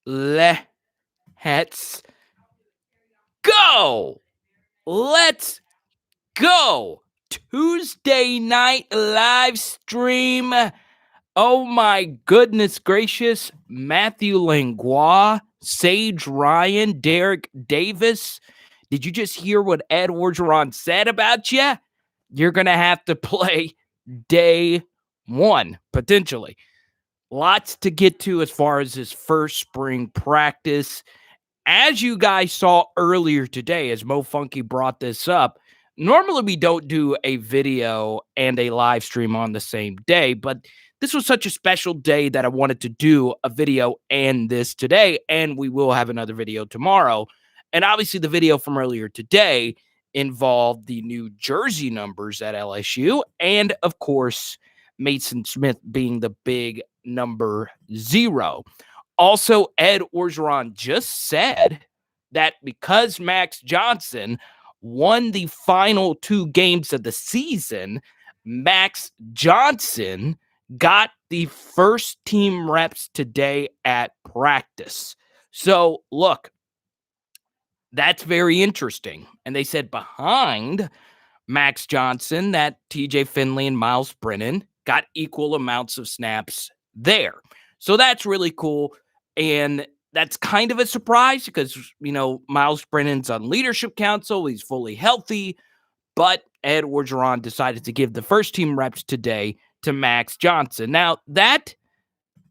Let's go. Let's go. Tuesday night live stream. Oh my goodness gracious. Matthew Langlois, Sage Ryan, Derek Davis. Did you just hear what Ed Orgeron said about you? You're going to have to play day one, potentially. Lots to get to as far as his first spring practice. As you guys saw earlier today, as Mo Funky brought this up, normally we don't do a video and a live stream on the same day, but this was such a special day that I wanted to do a video and this today, and we will have another video tomorrow. And obviously the video from earlier today involved the new jersey numbers at LSU, and of course, Mason Smith being the big number 0. Also, Ed Orgeron just said that because Max Johnson won the final 2 games of the season, Max Johnson got the first team reps today at practice. So, look, that's very interesting. And they said behind Max Johnson that TJ Finley and Myles Brennan got equal amounts of snaps there. So that's really cool. And that's kind of a surprise because, Myles Brennan's on leadership council. He's fully healthy. But Ed Orgeron decided to give the first team reps today to Max Johnson. Now, that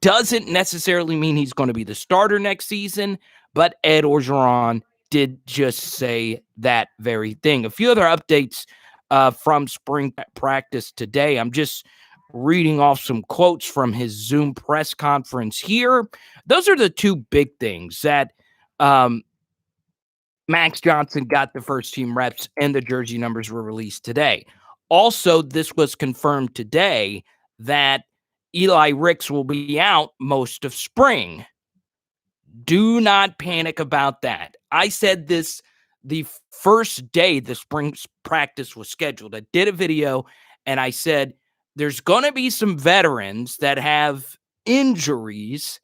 doesn't necessarily mean he's going to be the starter next season, but Ed Orgeron did just say that very thing. A few other updates from spring practice today. I'm just reading off some quotes from his Zoom press conference here. Those are the 2 big things that Max Johnson got the first team reps and the jersey numbers were released today. Also, this was confirmed today that Eli Ricks will be out most of spring. Do not panic about that. I said this the first day the spring practice was scheduled. I did a video and I said, there's going to be some veterans that have injuries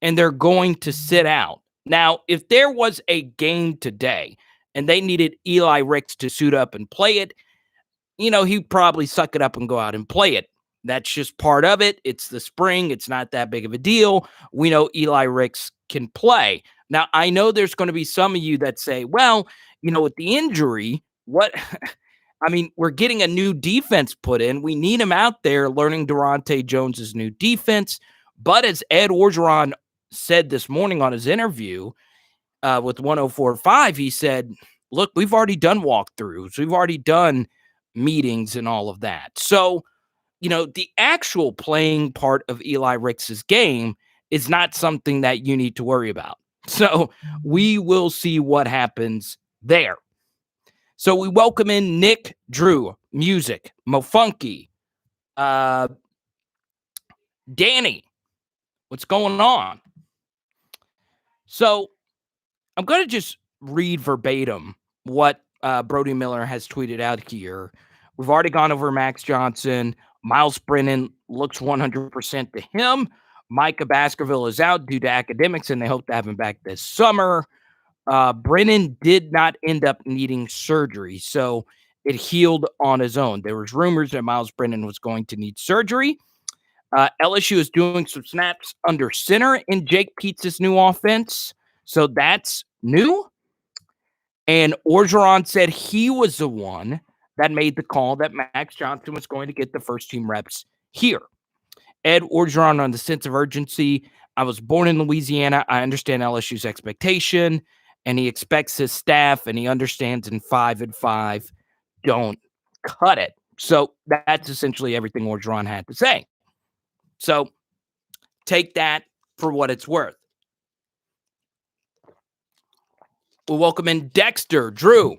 and they're going to sit out. Now, if there was a game today and they needed Eli Ricks to suit up and play it, he'd probably suck it up and go out and play it. That's just part of it. It's the spring. It's not that big of a deal. We know Eli Ricks can play. Now, I know there's going to be some of you that say, well, with the injury, what I mean, we're getting a new defense put in. We need him out there learning Durante Jones's new defense. But as Ed Orgeron said this morning on his interview with 104.5, he said, look, we've already done walkthroughs. We've already done meetings and all of that. So, the actual playing part of Eli Ricks' game is not something that you need to worry about. So we will see what happens there. So we welcome in Nick, Drew, Music, Mo Funky, Danny. What's going on? So I'm going to just read verbatim what Brody Miller has tweeted out here. We've already gone over Max Johnson. Myles Brennan looks 100% to him. Micah Baskerville is out due to academics, and they hope to have him back this summer. Brennan did not end up needing surgery, so it healed on his own. There was rumors that Myles Brennan was going to need surgery. LSU is doing some snaps under center in Jake Peetz's new offense, so that's new. And Orgeron said he was the one that made the call that Max Johnson was going to get the first team reps here. Ed Orgeron on the sense of urgency. I was born in Louisiana. I understand LSU's expectation, and he expects his staff, and he understands in 5-5 don't cut it. So that's essentially everything Orgeron had to say. So take that for what it's worth. We'll welcome in Dexter, Drew.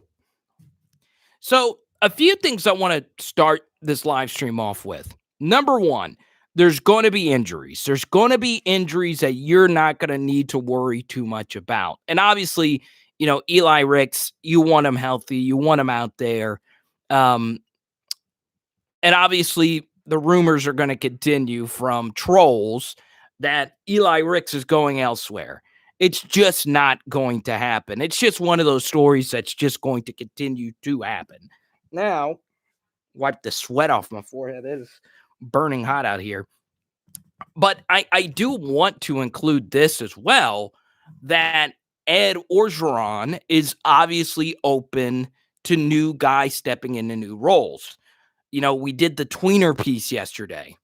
So a few things I want to start this live stream off with. Number one, there's going to be injuries. There's going to be injuries that you're not going to need to worry too much about. And obviously, Eli Ricks, you want him healthy. You want him out there. And obviously, the rumors are going to continue from trolls that Eli Ricks is going elsewhere. It's just not going to happen. It's just one of those stories that's just going to continue to happen. Now, wipe the sweat off my forehead. It is burning hot out here. But I do want to include this as well, that Ed Orgeron is obviously open to new guys stepping into new roles. We did the tweener piece yesterday.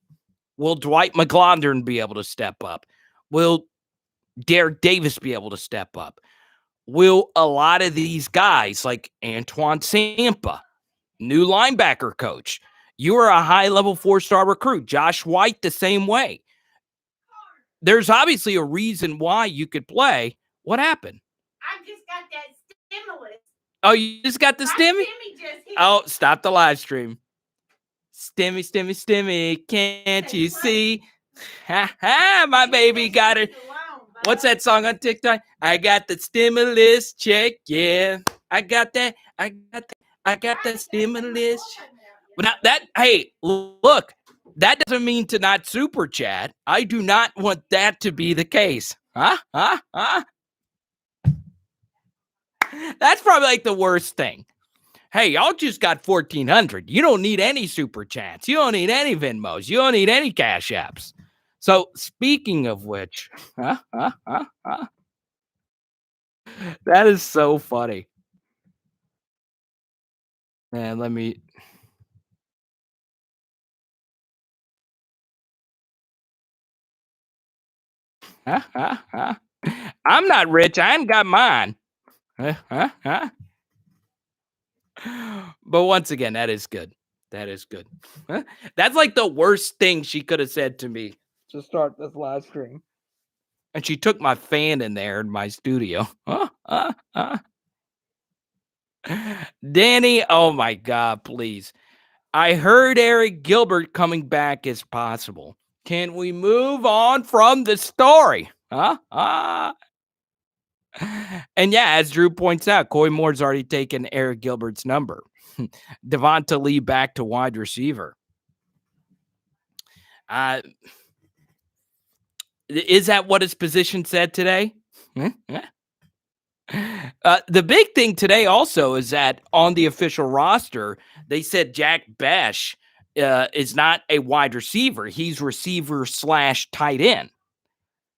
Will Dwight McGlondon be able to step up? Will Derek Davis be able to step up? Will a lot of these guys like Antoine Sampa, new linebacker coach, you are a high-level 4-star recruit. Josh White the same way. There's obviously a reason why you could play. What happened? I just got that stimulus. Oh, you just got the stimmy? Oh, stop the live stream. Stimmy, stimmy, stimmy. Can't you see? Ha ha, my baby got it. What's that song on TikTok? I got the stimulus check, yeah. I got that stimulus. But now that, hey, look, that doesn't mean to not super chat. I do not want that to be the case. Huh? That's probably like the worst thing. Hey, y'all just got 1,400. You don't need any super chats. You don't need any Venmos. You don't need any Cash Apps. So speaking of which, that is so funny. And let me. I'm not rich. I ain't got mine. But once again, that is good. That is good. That's like the worst thing she could have said to me to start this live stream. And she took my fan in there in my studio. Danny, oh my God, please. I heard Eric Gilbert coming back is possible. Can we move on from the story? And yeah, as Drew points out, Coy Moore's already taken Eric Gilbert's number. Devonta Lee back to wide receiver. Is that what his position said today? The big thing today also is that on the official roster, they said Jack Besh is not a wide receiver. He's receiver / tight end.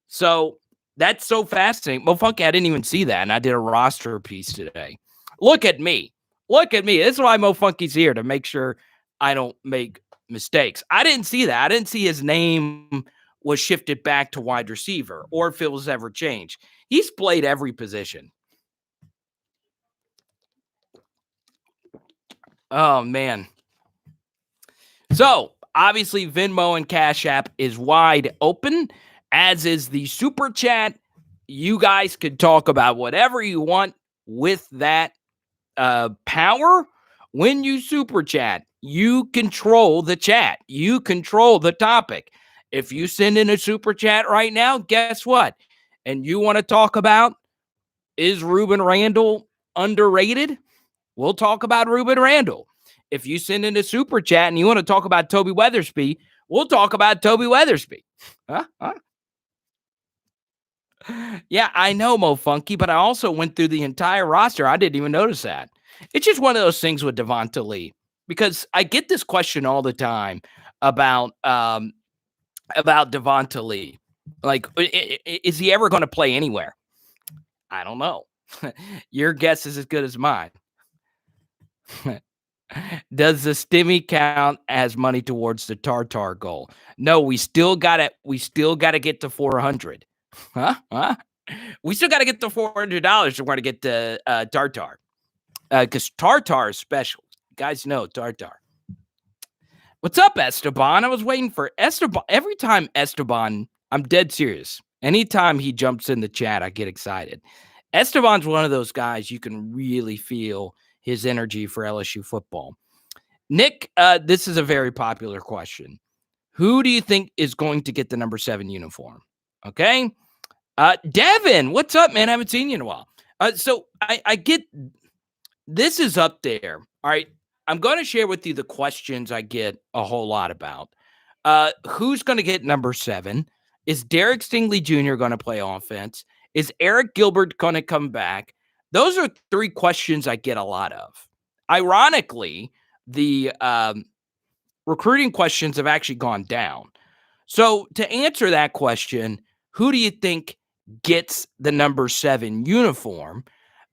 So that's so fascinating. Well, funky, I didn't even see that, and I did a roster piece today. Look at me. This is why Mo Funky's here, to make sure I don't make mistakes. I didn't see that. I didn't see his name was shifted back to wide receiver, or if it was ever changed. He's played every position. Oh, man. So, obviously, Venmo and Cash App is wide open, as is the Super Chat. You guys could talk about whatever you want with that power. When you Super Chat, you control the chat. You control the topic. If you send in a Super Chat right now, guess what? And you want to talk about, is Ruben Randall underrated? We'll talk about Ruben Randall. If you send in a Super Chat and you want to talk about Toby Weathersby, we'll talk about Toby Weathersby. Yeah, I know, Mo Funky, but I also went through the entire roster. I didn't even notice that. It's just one of those things with Devonta Lee, because I get this question all the time about Devonta Lee. Like, is he ever going to play anywhere? I don't know. Your guess is as good as mine. Does the stimmy count as money towards the Tartar goal? No, we still got to get to 400. We still got to get to $400 if we're going to get to Tartar. Because Tartar is special. You guys know Tartar. What's up, Esteban? I was waiting for Esteban. Every time Esteban, I'm dead serious. Anytime he jumps in the chat, I get excited. Esteban's one of those guys you can really feel his energy for LSU football. Nick, this is a very popular question. Who do you think is going to get the number 7 uniform? Okay. Devon, what's up, man? I haven't seen you in a while. So I get, this is up there. All right. I'm going to share with you the questions I get a whole lot about. Who's going to get number 7? Is Derek Stingley Jr. going to play offense? Is Eric Gilbert going to come back? Those are three questions I get a lot of. Ironically, the recruiting questions have actually gone down. So to answer that question, who do you think gets the number 7 uniform?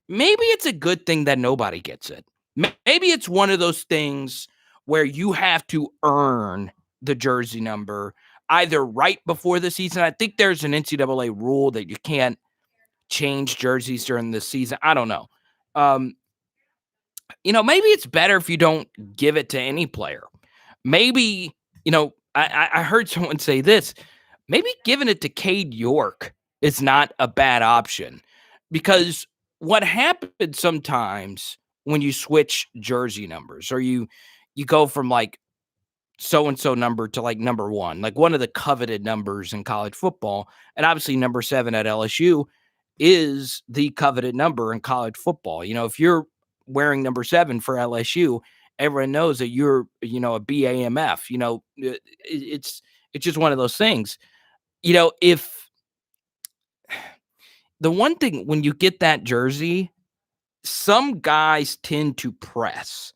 Maybe it's a good thing that nobody gets it. Maybe it's one of those things where you have to earn the jersey number either right before the season. I think there's an NCAA rule that you can't change jerseys during the season. I don't know. Um, maybe it's better if you don't give it to any player. Maybe, I heard someone say this. Maybe giving it to Cade York is not a bad option, because what happens sometimes when you switch jersey numbers, or you go from like so and so number to like number 1, like one of the coveted numbers in college football, and obviously number 7 at LSU is the coveted number in college football. If you're wearing number 7 for LSU, everyone knows that you're, a BAMF. It's just one of those things. If the one thing when you get that jersey, some guys tend to press.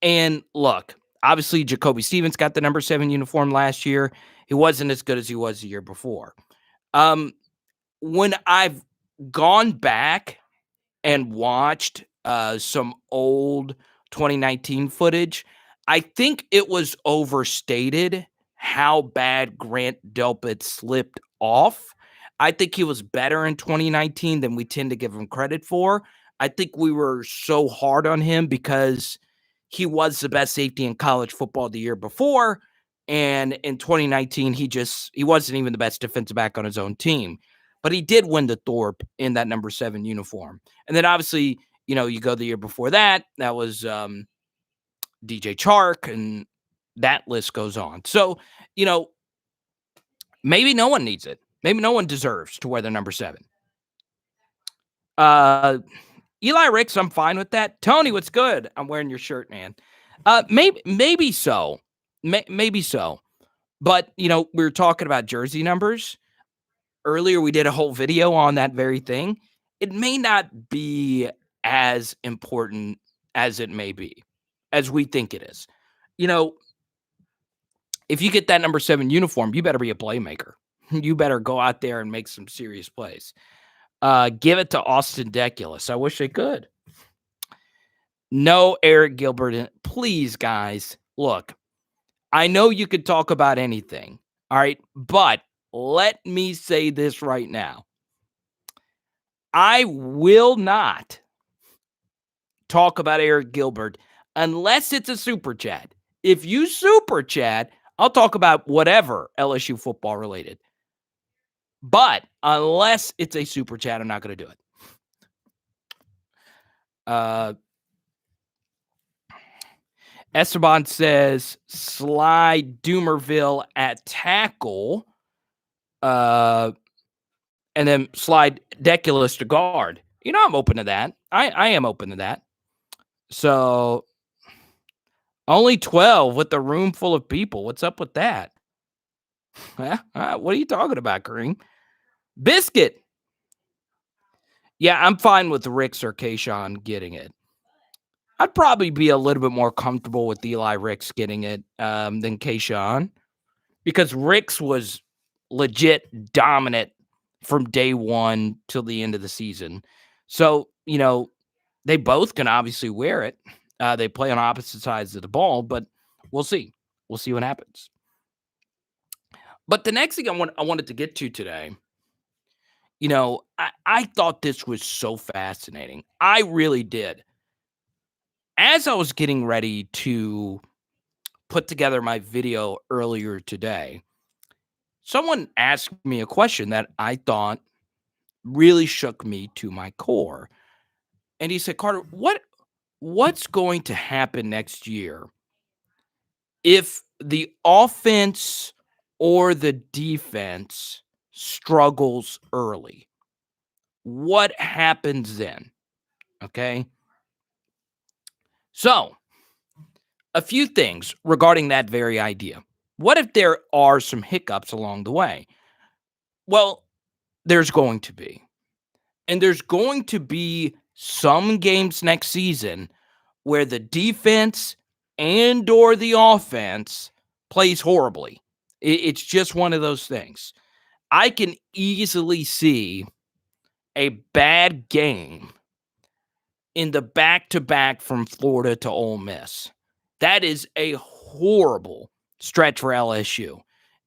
And look, obviously Jacoby Stevens got the number 7 uniform last year. He wasn't as good as he was the year before. When I've gone back and watched some old 2019 footage, I think it was overstated how bad Grant Delpit slipped off. I think he was better in 2019 than we tend to give him credit for. I think we were so hard on him because he was the best safety in college football the year before. And in 2019, he wasn't even the best defensive back on his own team. But he did win the Thorpe in that number 7 uniform. And then obviously, you go the year before that, that was DJ Chark, and that list goes on. So, maybe no one needs it. Maybe no one deserves to wear the number 7. Eli Ricks, I'm fine with that. Tony, what's good? I'm wearing your shirt, man. Maybe so. Maybe so. But, we were talking about jersey numbers. Earlier, we did a whole video on that very thing. It may not be as important as it may be, as we think it is. If you get that number 7 uniform, you better be a playmaker. You better go out there and make some serious plays. Give it to Austin Deculus. I wish they could. No Eric Gilbert. Please, guys, look, I know you could talk about anything, all right? But let me say this right now. I will not talk about Eric Gilbert unless it's a super chat. If you super chat, I'll talk about whatever LSU football related. But unless it's a super chat, I'm not going to do it. Esteban says, slide Doomerville at tackle, and then slide Deculus to guard. I'm open to that. I am open to that. So, only 12 with a room full of people. What's up with that? What are you talking about, Kareem? Biscuit. Yeah, I'm fine with Ricks or Kayshawn getting it. I'd probably be a little bit more comfortable with Eli Ricks getting it than Kayshawn, because Ricks was legit dominant from day one till the end of the season. So, they both can obviously wear it. They play on opposite sides of the ball, but we'll see. We'll see what happens. But the next thing I wanted to get to today, I thought this was so fascinating. I really did. As I was getting ready to put together my video earlier today, someone asked me a question that I thought really shook me to my core. And he said, Carter, what's going to happen next year if the offense or the defense struggles early? What happens then? Okay. So, a few things regarding that very idea. What if there are some hiccups along the way? Well, there's going to be. And there's going to be some games next season where the defense and or the offense plays horribly. It's just one of those things. I can easily see a bad game in the back-to-back from Florida to Ole Miss. That is a horrible stretch for LSU.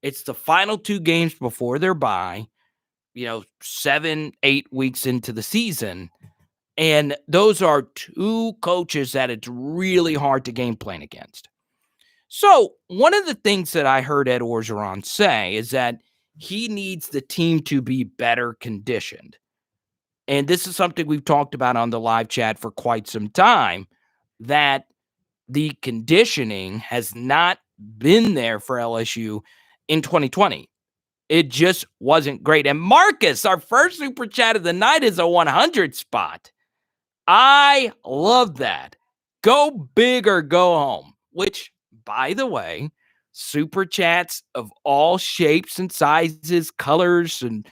It's the final 2 games before their bye, 7, 8 weeks into the season. And those are 2 coaches that it's really hard to game plan against. So one of the things that I heard Ed Orgeron say is that he needs the team to be better conditioned. And this is something we've talked about on the live chat for quite some time, that the conditioning has not been there for LSU in 2020. It just wasn't great. And Marcus, our first super chat of the night, is a 100 spot. I love that. Go big or go home, which, by the way, super chats of all shapes and sizes, colors, and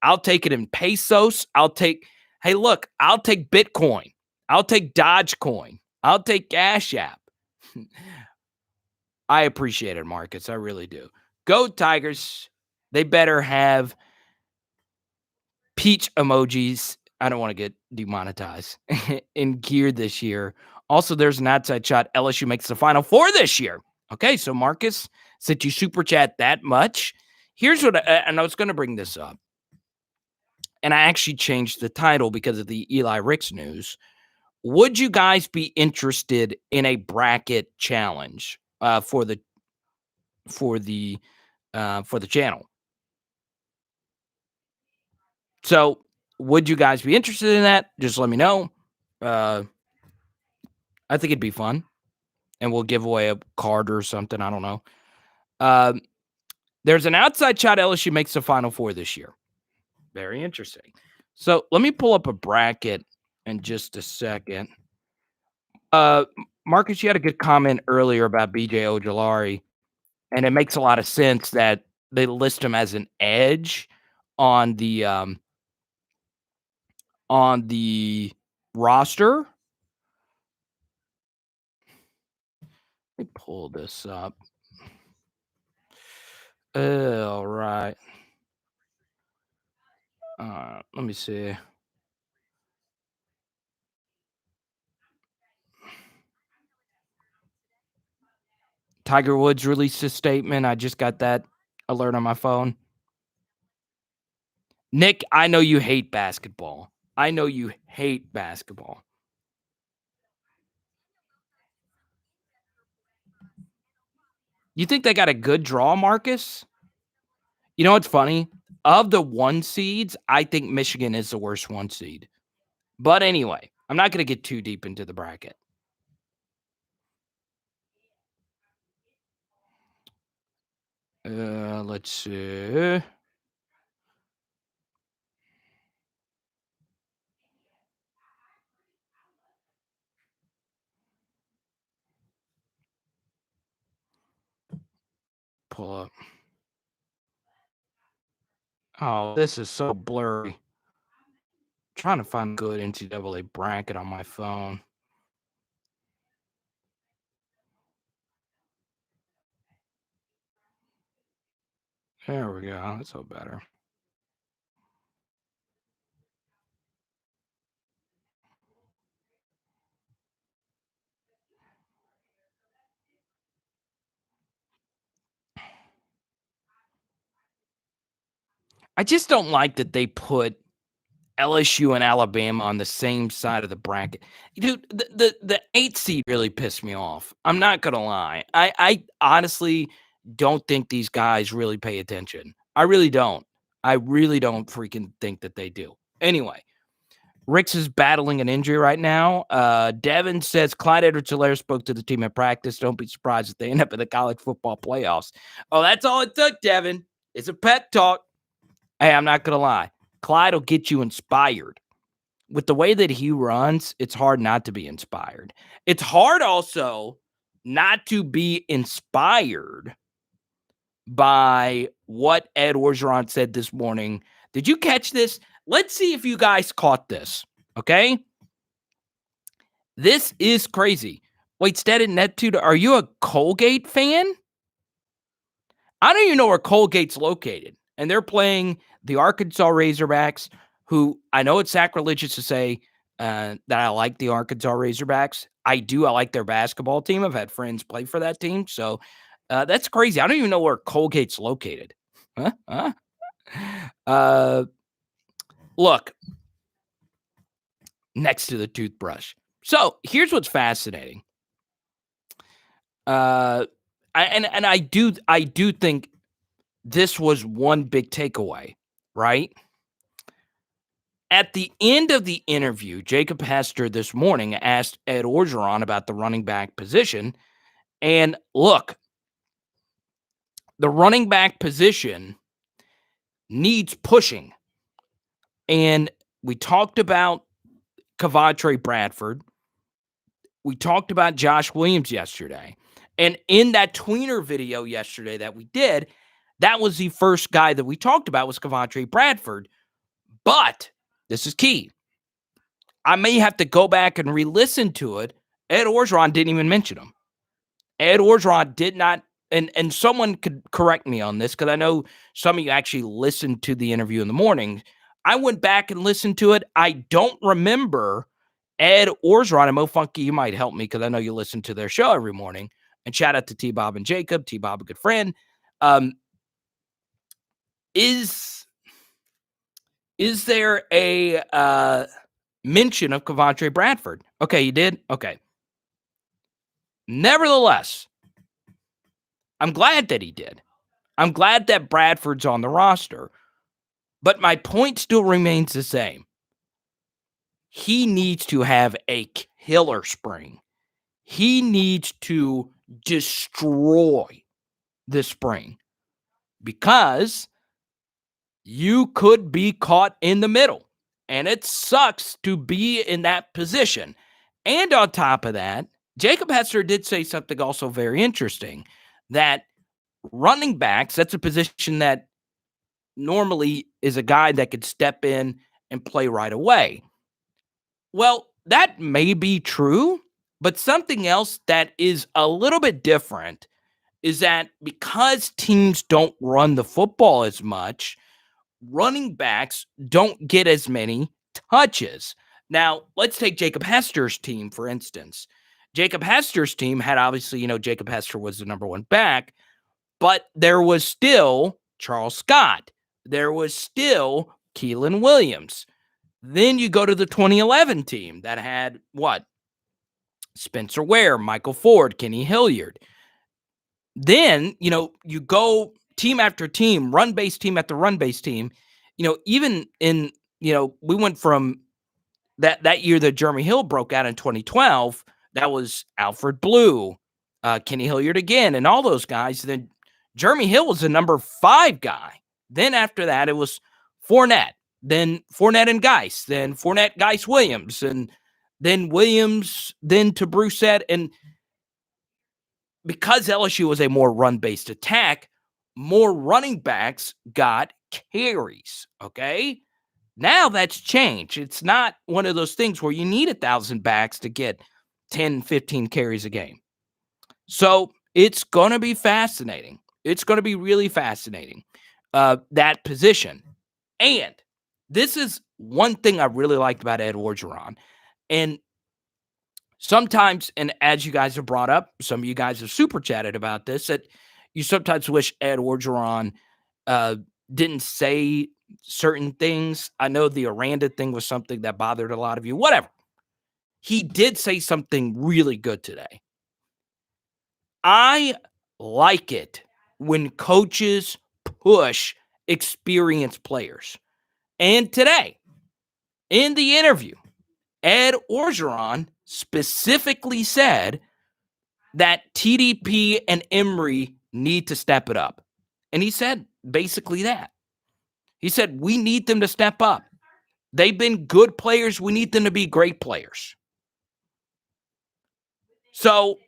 I'll take it in pesos. I'll take Bitcoin. I'll take Dogecoin. I'll take Cashapp. I appreciate it, Marcus. I really do. Go Tigers. They better have peach emojis. I don't want to get demonetized in gear this year. Also, there's an outside shot. LSU makes the Final Four this year. Okay, so Marcus, since you super chat that much, here's what and I was going to bring this up. And I actually changed the title because of the Eli Ricks news. Would you guys be interested in a bracket challenge for the channel? So, would you guys be interested in that? Just let me know. I think it'd be fun, and we'll give away a card or something. I don't know. There's an outside shot. LSU makes the Final Four this year. Very interesting. So let me pull up a bracket in just a second. Marcus, you had a good comment earlier about BJ Ojulari, and it makes a lot of sense that they list him as an edge on the roster. Let me pull this up. All right. Let me see. Tiger Woods released a statement. I just got that alert on my phone. Nick, I know you hate basketball. You think they got a good draw, Marcus? You know what's funny? Of the 1 seeds, I think Michigan is the worst 1 seed. But anyway, I'm not going to get too deep into the bracket. Let's see. Pull up. Oh, this is so blurry. Trying to find a good NCAA bracket on my phone. There we go. That's all better. I just don't like that they put LSU and Alabama on the same side of the bracket. Dude, the 8 seed really pissed me off. I'm not going to lie. I honestly don't think these guys really pay attention. I really don't. I really don't freaking think that they do. Anyway, Ricks is battling an injury right now. Devon says Clyde Edwards-Helaire spoke to the team at practice. Don't be surprised if they end up in the college football playoffs. Oh, that's all it took, Devon. It's a pet talk. Hey, I'm not going to lie. Clyde will get you inspired. With the way that he runs, it's hard not to be inspired. It's hard also not to be inspired by what Ed Orgeron said this morning. Did you catch this? Let's see if you guys caught this, okay? This is crazy. Wait, Stead and Net2, are you a Colgate fan? I don't even know where Colgate's located. And they're playing the Arkansas Razorbacks, who I know it's sacrilegious to say that I like the Arkansas Razorbacks. I do. I like their basketball team. I've had friends play for that team. So that's crazy. I don't even know where Colgate's located. Huh? Look, next to the toothbrush. So here's what's fascinating. I do think this was one big takeaway, right? At the end of the interview, Jacob Hester this morning asked Ed Orgeron about the running back position. And look, the running back position needs pushing. And we talked about Kavontre Bradford. We talked about Josh Williams yesterday. And in that tweener video yesterday that we did, that was the first guy that we talked about was Kavontre Bradford. But this is key. I may have to go back and re-listen to it. Ed Orgeron didn't even mention him. Ed Orgeron did not, and someone could correct me on this because I know some of you actually listened to the interview in the morning. I went back and listened to it. I don't remember Ed Orgeron, and Mo Funky, you might help me because I know you listen to their show every morning. And shout out to T-Bob and Jacob. T-Bob, a good friend. Is there a mention of Kavontre Bradford? Okay, you did? Okay. Nevertheless, I'm glad that he did. I'm glad that Bradford's on the roster. But my point still remains the same. He needs to have a killer spring. He needs to destroy the spring because you could be caught in the middle. And it sucks to be in that position. And on top of that, Jacob Hester did say something also very interesting, that running backs, that's a position that normally is a guy that could step in and play right away. Well, that may be true, but something else that is a little bit different is that because teams don't run the football as much, running backs don't get as many touches. Now, let's take Jacob Hester's team, for instance. Jacob Hester's team had obviously, Jacob Hester was the number one back, but there was still Charles Scott. There was still Keelan Williams. Then you go to the 2011 team that had what? Spencer Ware, Michael Ford, Kenny Hilliard. Then, you go team after team, run-based team after run-based team. Even in, we went from that year that Jeremy Hill broke out in 2012, that was Alfred Blue, Kenny Hilliard again, and all those guys. Then Jeremy Hill was the number 5 guy. Then after that, it was Fournette. Then Fournette and Geis. Then Fournette, Geis, Williams. And then Williams, then to Brissett. And because LSU was a more run-based attack, more running backs got carries, okay? Now that's changed. It's not one of those things where you need 1,000 backs to get 10, 15 carries a game. So it's going to be fascinating. It's going to be really fascinating, that position. And this is one thing I really liked about Ed Orgeron. And sometimes, and as you guys have brought up, some of you guys have super chatted about this, that you sometimes wish Ed Orgeron didn't say certain things. I know the Aranda thing was something that bothered a lot of you. Whatever. He did say something really good today. I like it when coaches push experienced players. And today, in the interview, Ed Orgeron specifically said that TDP and Emery need to step it up. And he said basically that. He said, we need them to step up. They've been good players. We need them to be great players. So,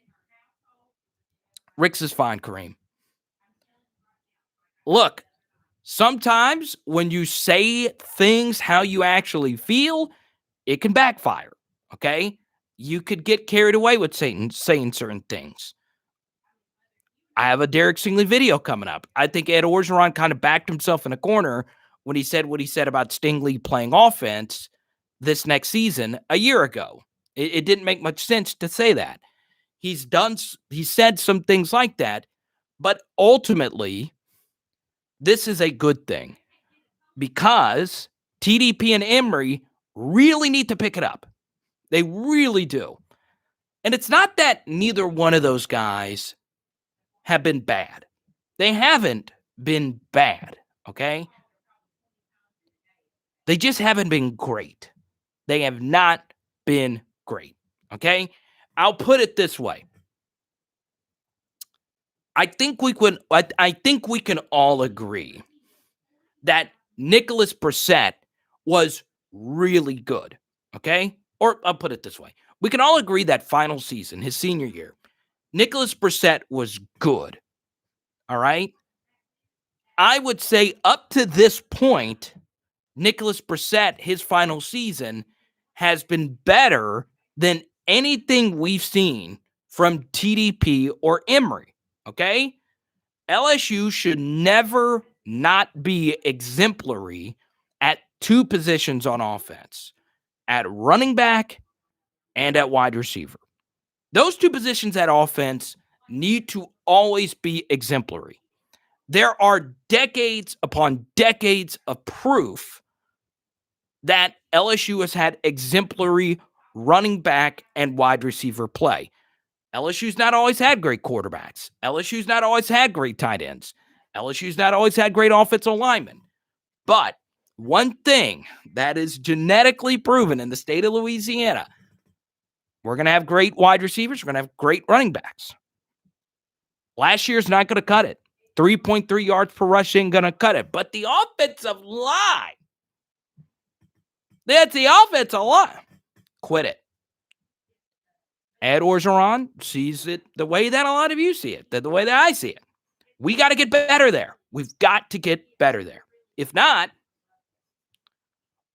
Ricks is fine, Kareem. Look, Sometimes when you say things how you actually feel, it can backfire, okay? You could get carried away with saying certain things. I have a Derek Stingley video coming up. I think Ed Orgeron kind of backed himself in a corner when he said what he said about Stingley playing offense this next season a year ago. It didn't make much sense to say that. He said some things like that, but ultimately, this is a good thing because TDP and Emery really need to pick it up. They really do. And it's not that neither one of those guys have been bad. They haven't been bad, okay? They just haven't been great. They have not been great, okay? I'll put it this way. I think we can all agree that Nicholas Brissett was really good, okay? Or I'll put it this way. We can all agree that final season, his senior year, Nicholas Brissett was good, all right? I would say up to this point, Nicholas Brissett, his final season, has been better than anything we've seen from TDP or Emery, okay? LSU should never not be exemplary at two positions on offense, at running back and at wide receiver. Those two positions at offense need to always be exemplary. There are decades upon decades of proof that LSU has had exemplary running back and wide receiver play. LSU's not always had great quarterbacks. LSU's not always had great tight ends. LSU's not always had great offensive linemen. But one thing that is genetically proven in the state of Louisiana, we're going to have great wide receivers. We're going to have great running backs. Last year's not going to cut it. 3.3 yards per rush ain't going to cut it. But the offensive line, that's the offensive line. Quit it. Ed Orgeron sees it the way that a lot of you see it, the way that I see it. We got to get better there. We've got to get better there. If not,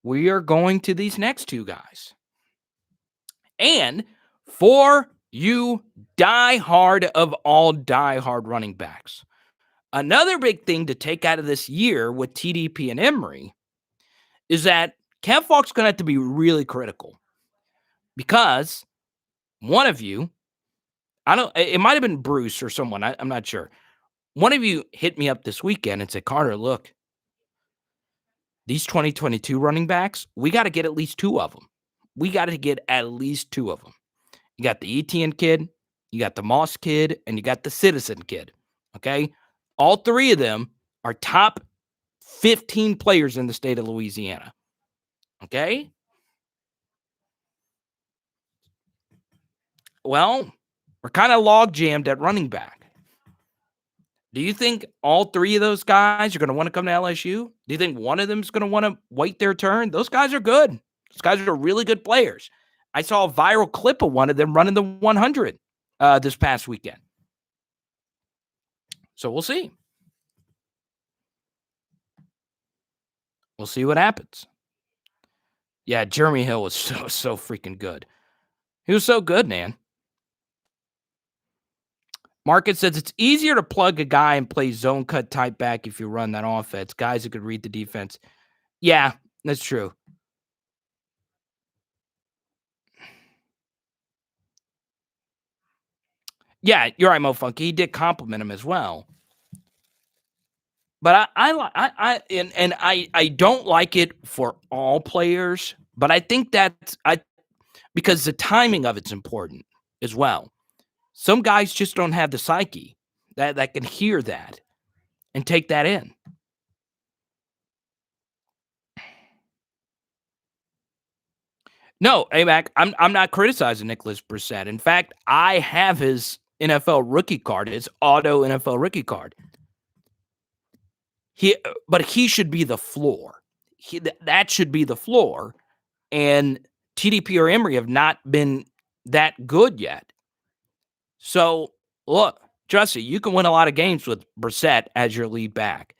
we are going to these next two guys. And for you diehard of all diehard running backs, another big thing to take out of this year with TDP and Emery is that Cam Falk's going to have to be really critical because one of you, it might have been Bruce or someone, I'm not sure. One of you hit me up this weekend and said, Carter, look, these 2022 running backs, we got to get at least two of them. We got to get at least two of them. You got the Etienne kid, you got the Moss kid, and you got the Citizen kid, okay? All three of them are top 15 players in the state of Louisiana, okay? Well, we're kind of log jammed at running back. Do you think all three of those guys are going to want to come to LSU? Do you think one of them is going to want to wait their turn? Those guys are good. Those guys are really good players. I saw a viral clip of one of them running the 100 this past weekend. So we'll see. We'll see what happens. Yeah, Jeremy Hill was so freaking good. He was so good, man. Market says it's easier to plug a guy and play zone cut type back if you run that offense. Guys who could read the defense. Yeah, that's true. Yeah, you're right, Mo Funky. He did compliment him as well. But I don't like it for all players, but I think that's because the timing of it's important as well. Some guys just don't have the psyche that can hear that and take that in. No, Mac, I'm not criticizing Nicholas Brissett. In fact, I have his NFL rookie card, his auto NFL rookie card. But he should be the floor. That should be the floor. And TDP or Emery have not been that good yet. So, look, Jussie, you can win a lot of games with Brissett as your lead back.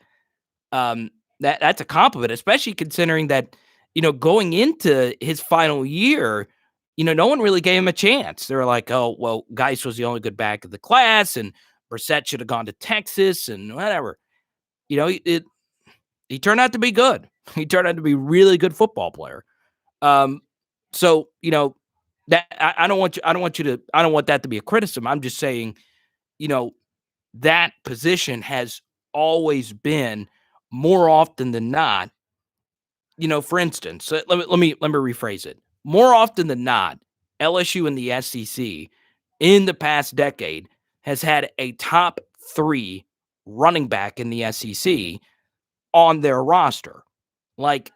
Um, that's a compliment, especially considering that, going into his final year, no one really gave him a chance. They were like, "Oh, well, Geis was the only good back of the class, and Brissett should have gone to Texas, and whatever." He turned out to be good. He turned out to be a really good football player. Um, so that I don't want you. I don't want that to be a criticism. I'm just saying, you know, that position has always been more often than not. For instance, let me rephrase it. More often than not, LSU in the SEC in the past decade has had a top 3 running back in the SEC on their roster. Like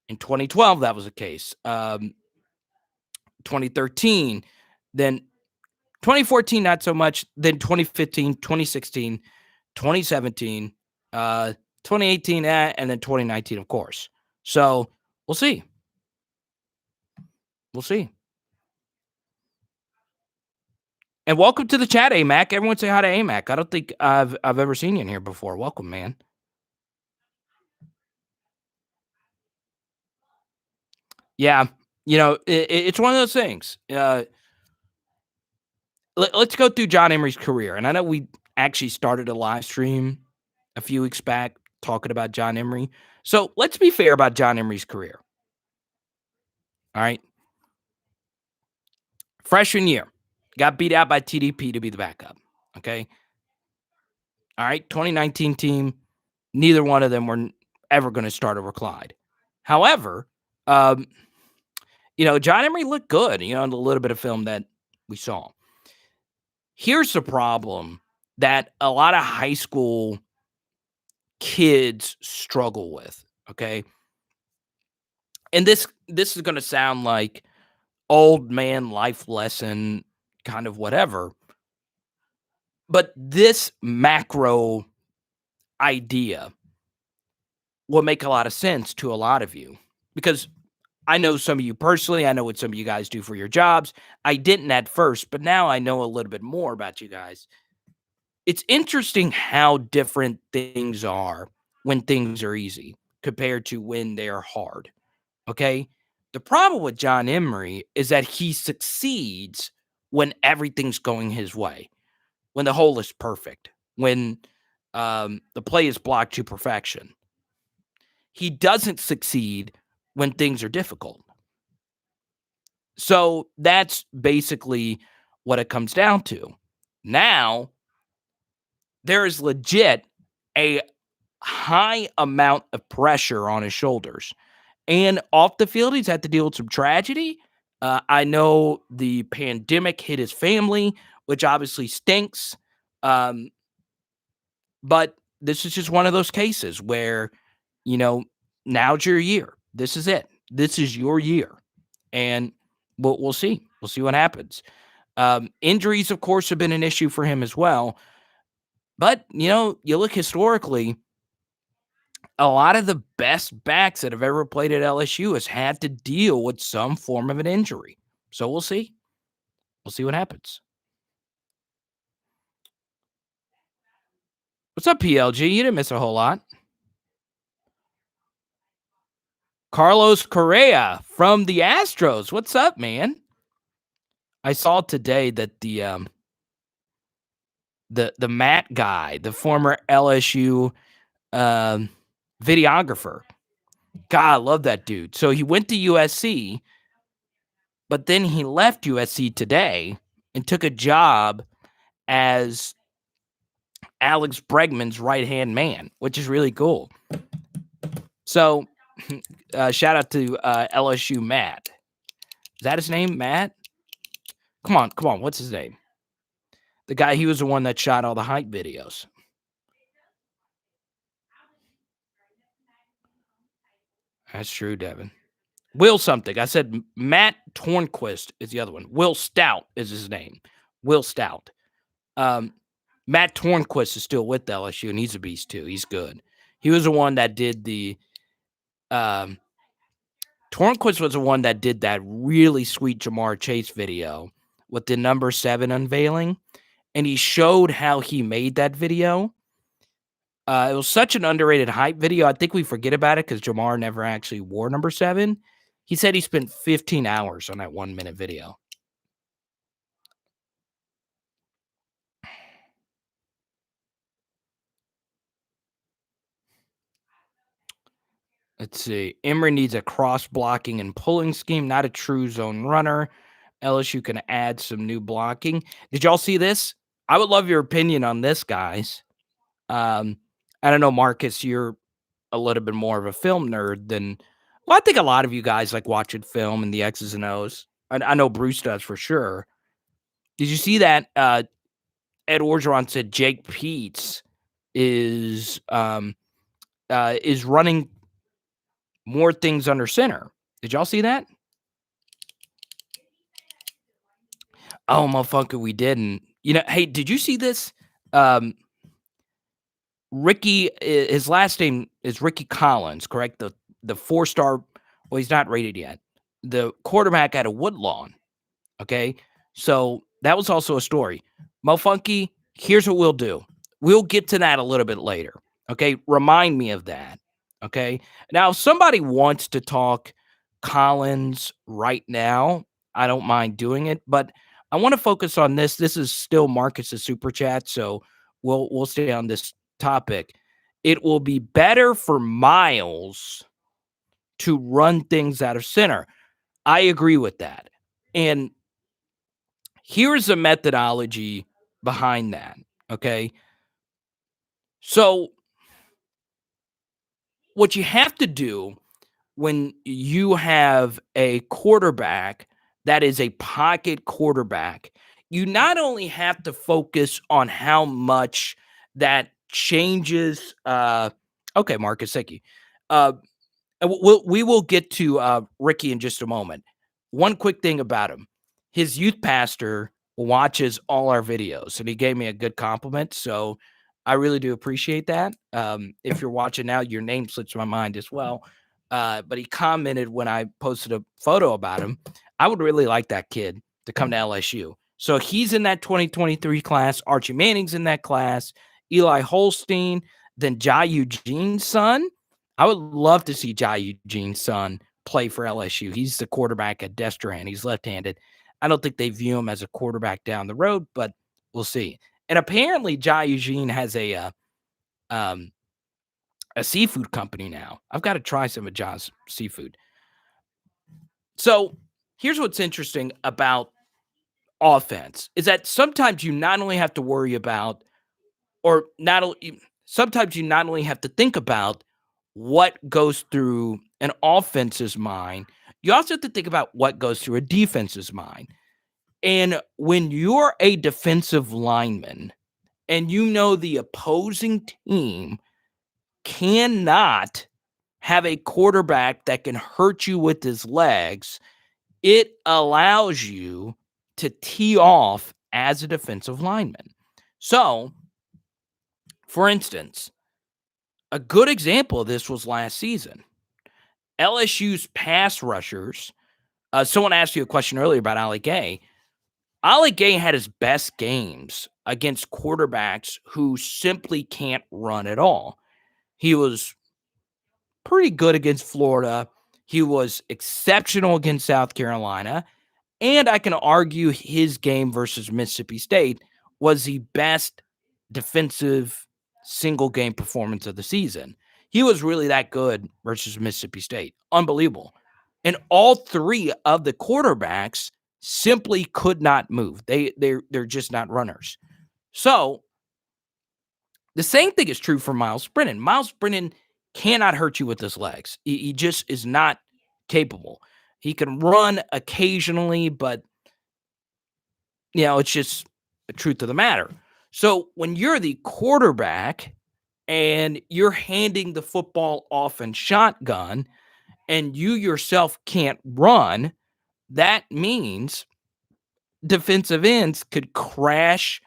in 2012, that was the case. 2013, then 2014, not so much. Then 2015, 2016, 2017, 2018, and then 2019, of course. So we'll see. We'll see. And welcome to the chat, AMAC. Everyone say hi to AMAC. I don't think I've ever seen you in here before. Welcome, man. Yeah, it's one of those things. Let's go through John Emery's career. And I know we actually started a live stream a few weeks back talking about John Emery. So let's be fair about John Emery's career. All right. Freshman year, got beat out by TDP to be the backup. Okay. All right. 2019 team, neither one of them were ever going to start over Clyde. However, John Emery looked good, in a little bit of film that we saw. Here's the problem that a lot of high school kids struggle with, okay? And this is going to sound like old man life lesson kind of whatever. But this macro idea will make a lot of sense to a lot of you because I know some of you personally. I know what some of you guys do for your jobs. I didn't at first, but now I know a little bit more about you guys. It's interesting how different things are when things are easy compared to when they're hard. Okay. The problem with John Emery is that he succeeds when everything's going his way, when the hole is perfect, when the play is blocked to perfection. He doesn't succeed when things are difficult. So that's basically what it comes down to. Now, there is legit a high amount of pressure on his shoulders. And off the field, he's had to deal with some tragedy. I know the pandemic hit his family, which obviously stinks. But this is just one of those cases where, now's your year. This is it. This is your year. And we'll see. We'll see what happens. Injuries, of course, have been an issue for him as well. But, you look historically, a lot of the best backs that have ever played at LSU has had to deal with some form of an injury. So we'll see. We'll see what happens. What's up, PLG? You didn't miss a whole lot. Carlos Correa from the Astros. What's up, man? I saw today that the Matt guy, the former LSU videographer. God, I love that dude. So he went to USC, but then he left USC today and took a job as Alex Bregman's right-hand man, which is really cool. So shout out to LSU Matt. Is that his name, Matt? Come on. What's his name? The guy, he was the one that shot all the hype videos. That's true, Devon. Will something. I said Matt Tornquist is the other one. Will Stout is his name. Will Stout. Matt Tornquist is still with LSU, and he's a beast too. He's good. He was the one that did the Tornquist was the one that did that really sweet Jamar Chase video with the number 7 unveiling, and he showed how he made that video. It was such an underrated hype video. I think we forget about it because Jamar never actually wore number 7. He said he spent 15 hours on that 1-minute video. Let's see. Emery needs a cross blocking and pulling scheme, not a true zone runner. LSU can add some new blocking. Did y'all see this? I would love your opinion on this, guys. I don't know, Marcus, you're a little bit more of a film nerd than, well, I think a lot of you guys like watching film and the X's and O's. I know Bruce does for sure. Did you see that? Ed Orgeron said Jake Peets is running more things under center. Did y'all see that? Oh, motherfucker, we didn't. Hey, did you see this? Ricky, his last name is Ricky Collins, correct? The 4-star. Well, he's not rated yet. The quarterback out of Woodlawn. Okay, so that was also a story. Mo Funky, here's what we'll do. We'll get to that a little bit later. Okay, remind me of that. Okay, now if somebody wants to talk Collins right now, I don't mind doing it, but I want to focus on this. This is still Marcus's super chat, so we'll stay on this topic. It will be better for Myles to run things out of center. I agree with that. And here's a methodology behind that. Okay. So, what you have to do when you have a quarterback that is a pocket quarterback, you not only have to focus on how much that changes. Okay, Marcus, thank you. We will get to Ricky in just a moment. One quick thing about him. His youth pastor watches all our videos, and he gave me a good compliment, so I really do appreciate that. If you're watching now, your name slips my mind as well. But he commented when I posted a photo about him, I would really like that kid to come to LSU. So he's in that 2023 class. Archie Manning's in that class. Eli Holstein, then Jai Eugene's son. I would love to see Jai Eugene's son play for LSU. He's the quarterback at Destrehan. He's left-handed. I don't think they view him as a quarterback down the road, but we'll see. And apparently, Jai Eugene has a seafood company now. I've got to try some of Jai's seafood. So here's what's interesting about offense is that sometimes you not only have to worry about, sometimes you not only have to think about what goes through an offense's mind, you also have to think about what goes through a defense's mind. And when you're a defensive lineman and you know the opposing team cannot have a quarterback that can hurt you with his legs, it allows you to tee off as a defensive lineman. So, for instance, a good example of this was last season. LSU's pass rushers, someone asked you a question earlier about Ali Gay. Ali Gay had his best games against quarterbacks who simply can't run at all. He was pretty good against Florida. He was exceptional against South Carolina. And I can argue his game versus Mississippi State was the best defensive single game performance of the season. He was really that good versus Mississippi State. Unbelievable. And all three of the quarterbacks simply could not move. They're just not runners. So the same thing is true for Myles Brennan. Myles Brennan cannot hurt you with his legs. He just is not capable. He can run occasionally, but it's just the truth of the matter. So when you're the quarterback and you're handing the football off in shotgun and you yourself can't run, that means defensive ends could crash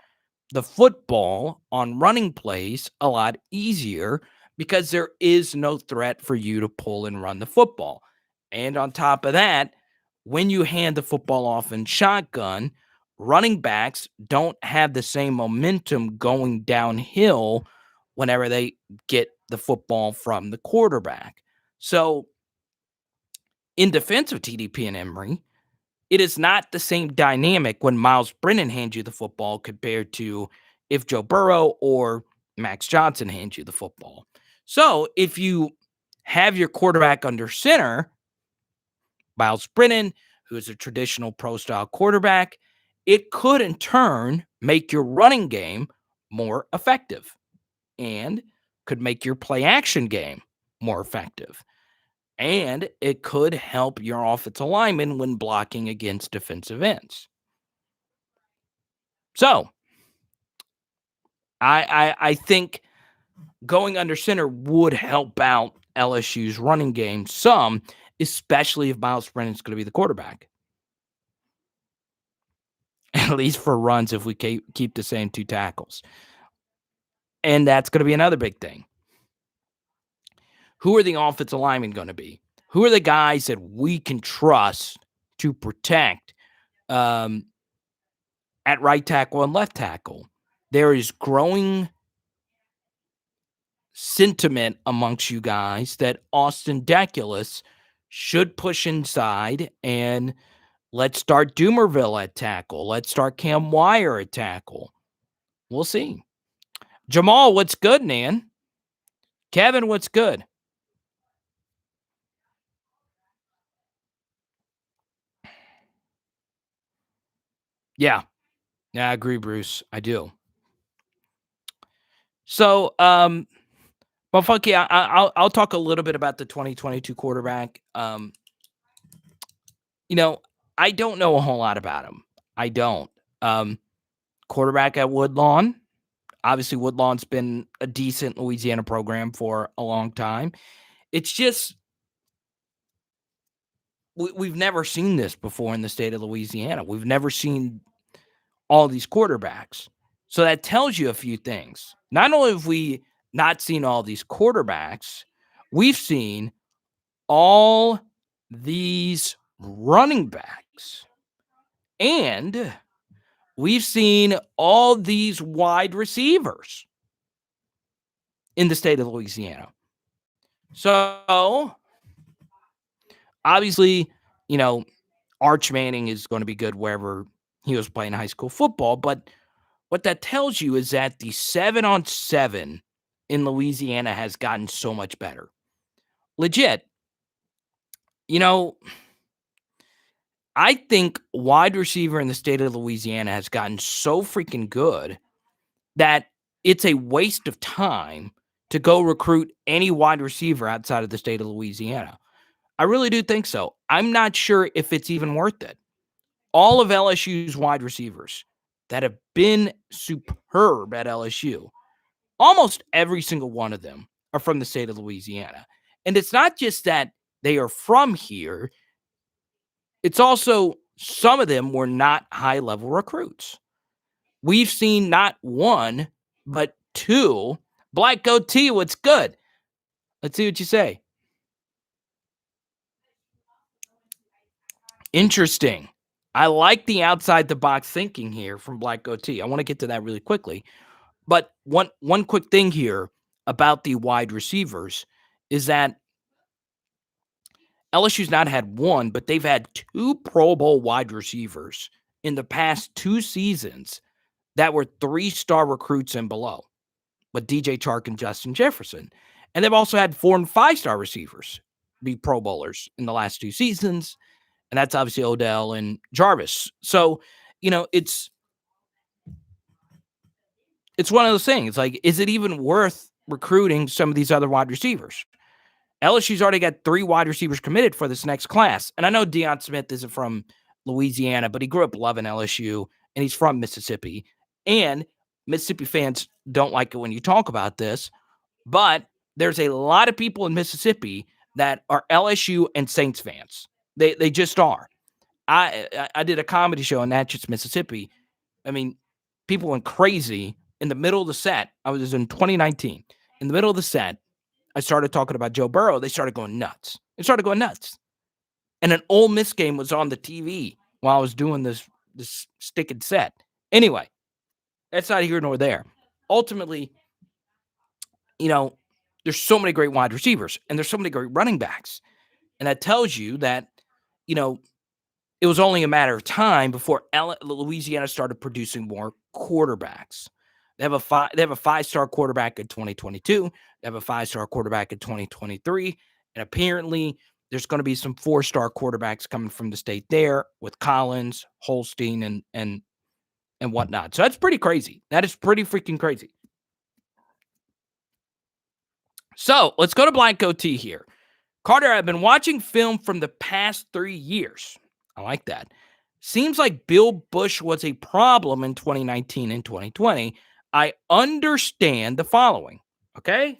the football on running plays a lot easier because there is no threat for you to pull and run the football. And on top of that, when you hand the football off in shotgun, running backs don't have the same momentum going downhill whenever they get the football from the quarterback. So in defense of TDP and Emery, it is not the same dynamic when Myles Brennan hands you the football compared to if Joe Burrow or Max Johnson hands you the football. So if you have your quarterback under center, Myles Brennan, who is a traditional pro-style quarterback, it could in turn make your running game more effective and could make your play action game more effective. And it could help your offensive lineman when blocking against defensive ends. So I think going under center would help out LSU's running game some, especially if Myles Brennan's going to be the quarterback. At least for runs if we keep the same two tackles. And that's going to be another big thing. Who are the offensive linemen going to be? Who are the guys that we can trust to protect at right tackle and left tackle? There is growing sentiment amongst you guys that Austin Deculus should push inside and let's start Doomerville at tackle. Let's start Cam Wire at tackle. We'll see. Jamal, what's good, man? Kevin, what's good? Yeah, I agree, Bruce. I do. So, well, Funky, I'll talk a little bit about the 2022 quarterback. I don't know a whole lot about him. I don't. Quarterback at Woodlawn. Obviously, Woodlawn's been a decent Louisiana program for a long time. It's just we've never seen this before in the state of Louisiana. We've never seen all these quarterbacks. So that tells you a few things. Not only have we not seen all these quarterbacks, we've seen all these running backs. And we've seen all these wide receivers in the state of Louisiana. So, obviously, Arch Manning is going to be good wherever he was playing high school football. But what that tells you is that the 7-on-7 in Louisiana has gotten so much better. Legit. I think wide receiver in the state of Louisiana has gotten so freaking good that it's a waste of time to go recruit any wide receiver outside of the state of Louisiana. I really do think so. I'm not sure if it's even worth it. All of LSU's wide receivers that have been superb at LSU, almost every single one of them are from the state of Louisiana. And it's not just that they are from here. It's also some of them were not high-level recruits. We've seen not one, but two. Black Goatee, what's good? Let's see what you say. Interesting. I like the outside-the-box thinking here from Black Goatee. I want to get to that really quickly. But one quick thing here about the wide receivers is that LSU's not had one, but they've had two Pro Bowl wide receivers in the past 2 seasons that were 3-star recruits and below, with DJ Chark and Justin Jefferson. And they've also had 4- and 5-star receivers be Pro Bowlers in the last 2 seasons. And that's obviously Odell and Jarvis. So, it's one of those things. Like, is it even worth recruiting some of these other wide receivers? LSU's already got 3 wide receivers committed for this next class. And I know Deion Smith isn't from Louisiana, but he grew up loving LSU, and he's from Mississippi. And Mississippi fans don't like it when you talk about this, but there's a lot of people in Mississippi that are LSU and Saints fans. They just are. I did a comedy show in Natchez, Mississippi. I mean, people went crazy in the middle of the set. I was in 2019. In the middle of the set, I started talking about Joe Burrow. They started going nuts. And an Ole Miss game was on the TV while I was doing this stick and set. Anyway, that's not here nor there. Ultimately, you know, there's so many great wide receivers and there's so many great running backs. And that tells you that, you know, it was only a matter of time before Louisiana started producing more quarterbacks. They have a five-star quarterback in 2022. They have a five-star quarterback in 2023, and apparently there's going to be some four-star quarterbacks coming from the state there with Collins, Holstein, and whatnot. So that's pretty crazy. That is pretty freaking crazy. So let's go to Blind Goatee here. Carter, I've been watching film from the past 3 years. I like that. Seems like Bill Busch was a problem in 2019 and 2020. I understand the following. Okay.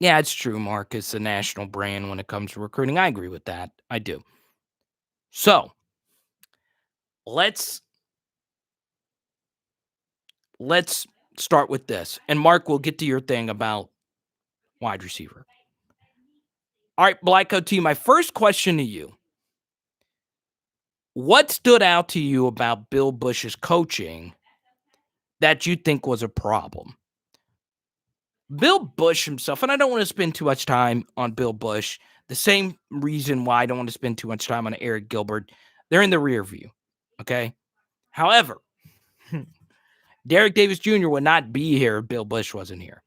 Yeah, it's true, Mark. It's a national brand when it comes to recruiting. I agree with that. I do. So let's start with this. And Mark, we'll get to your thing about wide receiver. All right, Black OT, my first question to you. What stood out to you about Bill Busch's coaching that you think was a problem? Bill Busch himself, and I don't want to spend too much time on Bill Busch, the same reason why I don't want to spend too much time on Eric Gilbert. They're in the rear view, okay? However, Derek Davis Jr. would not be here if Bill Busch wasn't here.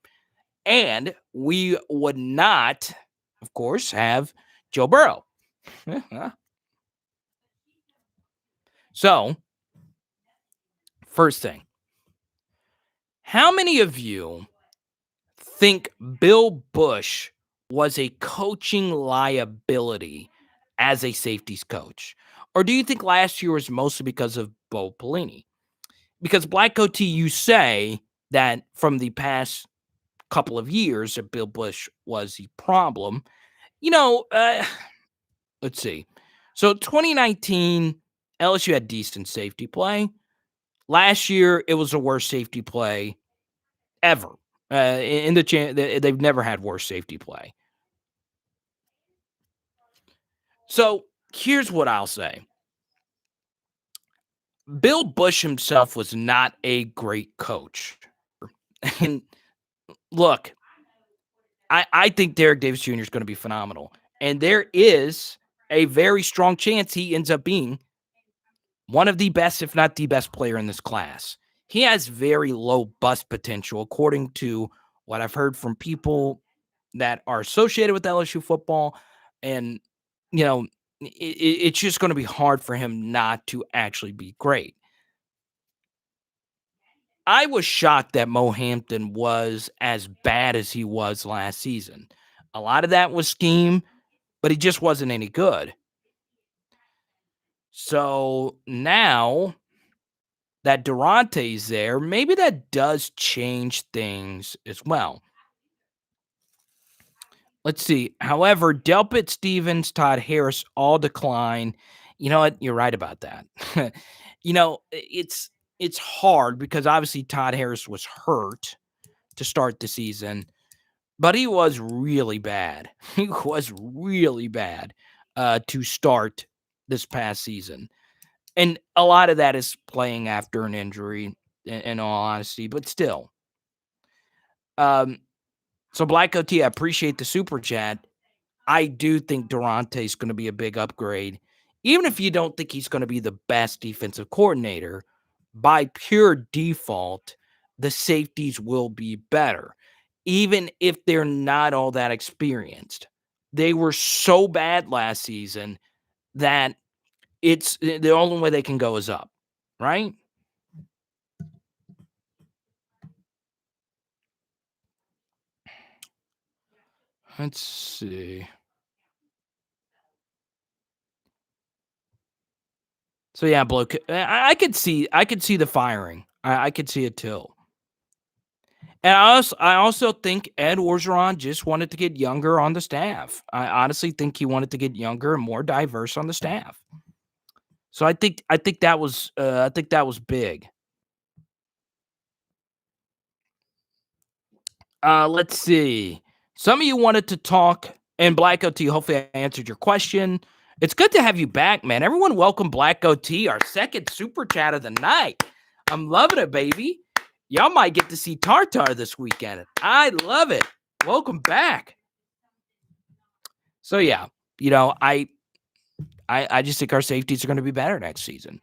And we would not, of course, have Joe Burrow. So, first thing, how many of you think Bill Busch was a coaching liability as a safeties coach? Or do you think last year was mostly because of Bo Pelini? Because Black Goatee, you say that from the past couple of years that Bill Busch was the problem. Let's see. So 2019, LSU had decent safety play. Last year, it was the worst safety play ever. They've never had worse safety play. So here's what I'll say. Bill Busch himself was not a great coach. And look, I think Derek Davis Jr. is going to be phenomenal. And there is a very strong chance he ends up being one of the best, if not the best player in this class. He has very low bust potential, according to what I've heard from people that are associated with LSU football. And, it's just going to be hard for him not to actually be great. I was shocked that Mo Hampton was as bad as he was last season. A lot of that was scheme, but he just wasn't any good. So now that Durante's there, maybe that does change things as well. Let's see. However, Delpit, Stevens, Todd Harris all decline. You know what? You're right about that. It's hard because obviously Todd Harris was hurt to start the season, but he was really bad. He was really bad to start this past season. And a lot of that is playing after an injury, in all honesty, but still. So Black OT, I appreciate the super chat. I do think Durante is going to be a big upgrade. Even if you don't think he's going to be the best defensive coordinator, by pure default, the safeties will be better, even if they're not all that experienced. They were so bad last season that it's the only way they can go is up, right? Let's see. So yeah, Bloke, I could see the firing. I could see it too. And I also think Ed Orgeron just wanted to get younger on the staff. I honestly think he wanted to get younger and more diverse on the staff. So I think that was big. Let's see. Some of you wanted to talk, and Black OT, hopefully I answered your question. It's good to have you back, man. Everyone welcome Black Goatee, our second super chat of the night. I'm loving it, baby. Y'all might get to see Tartar this weekend. I love it. Welcome back. So, yeah, I just think our safeties are going to be better next season.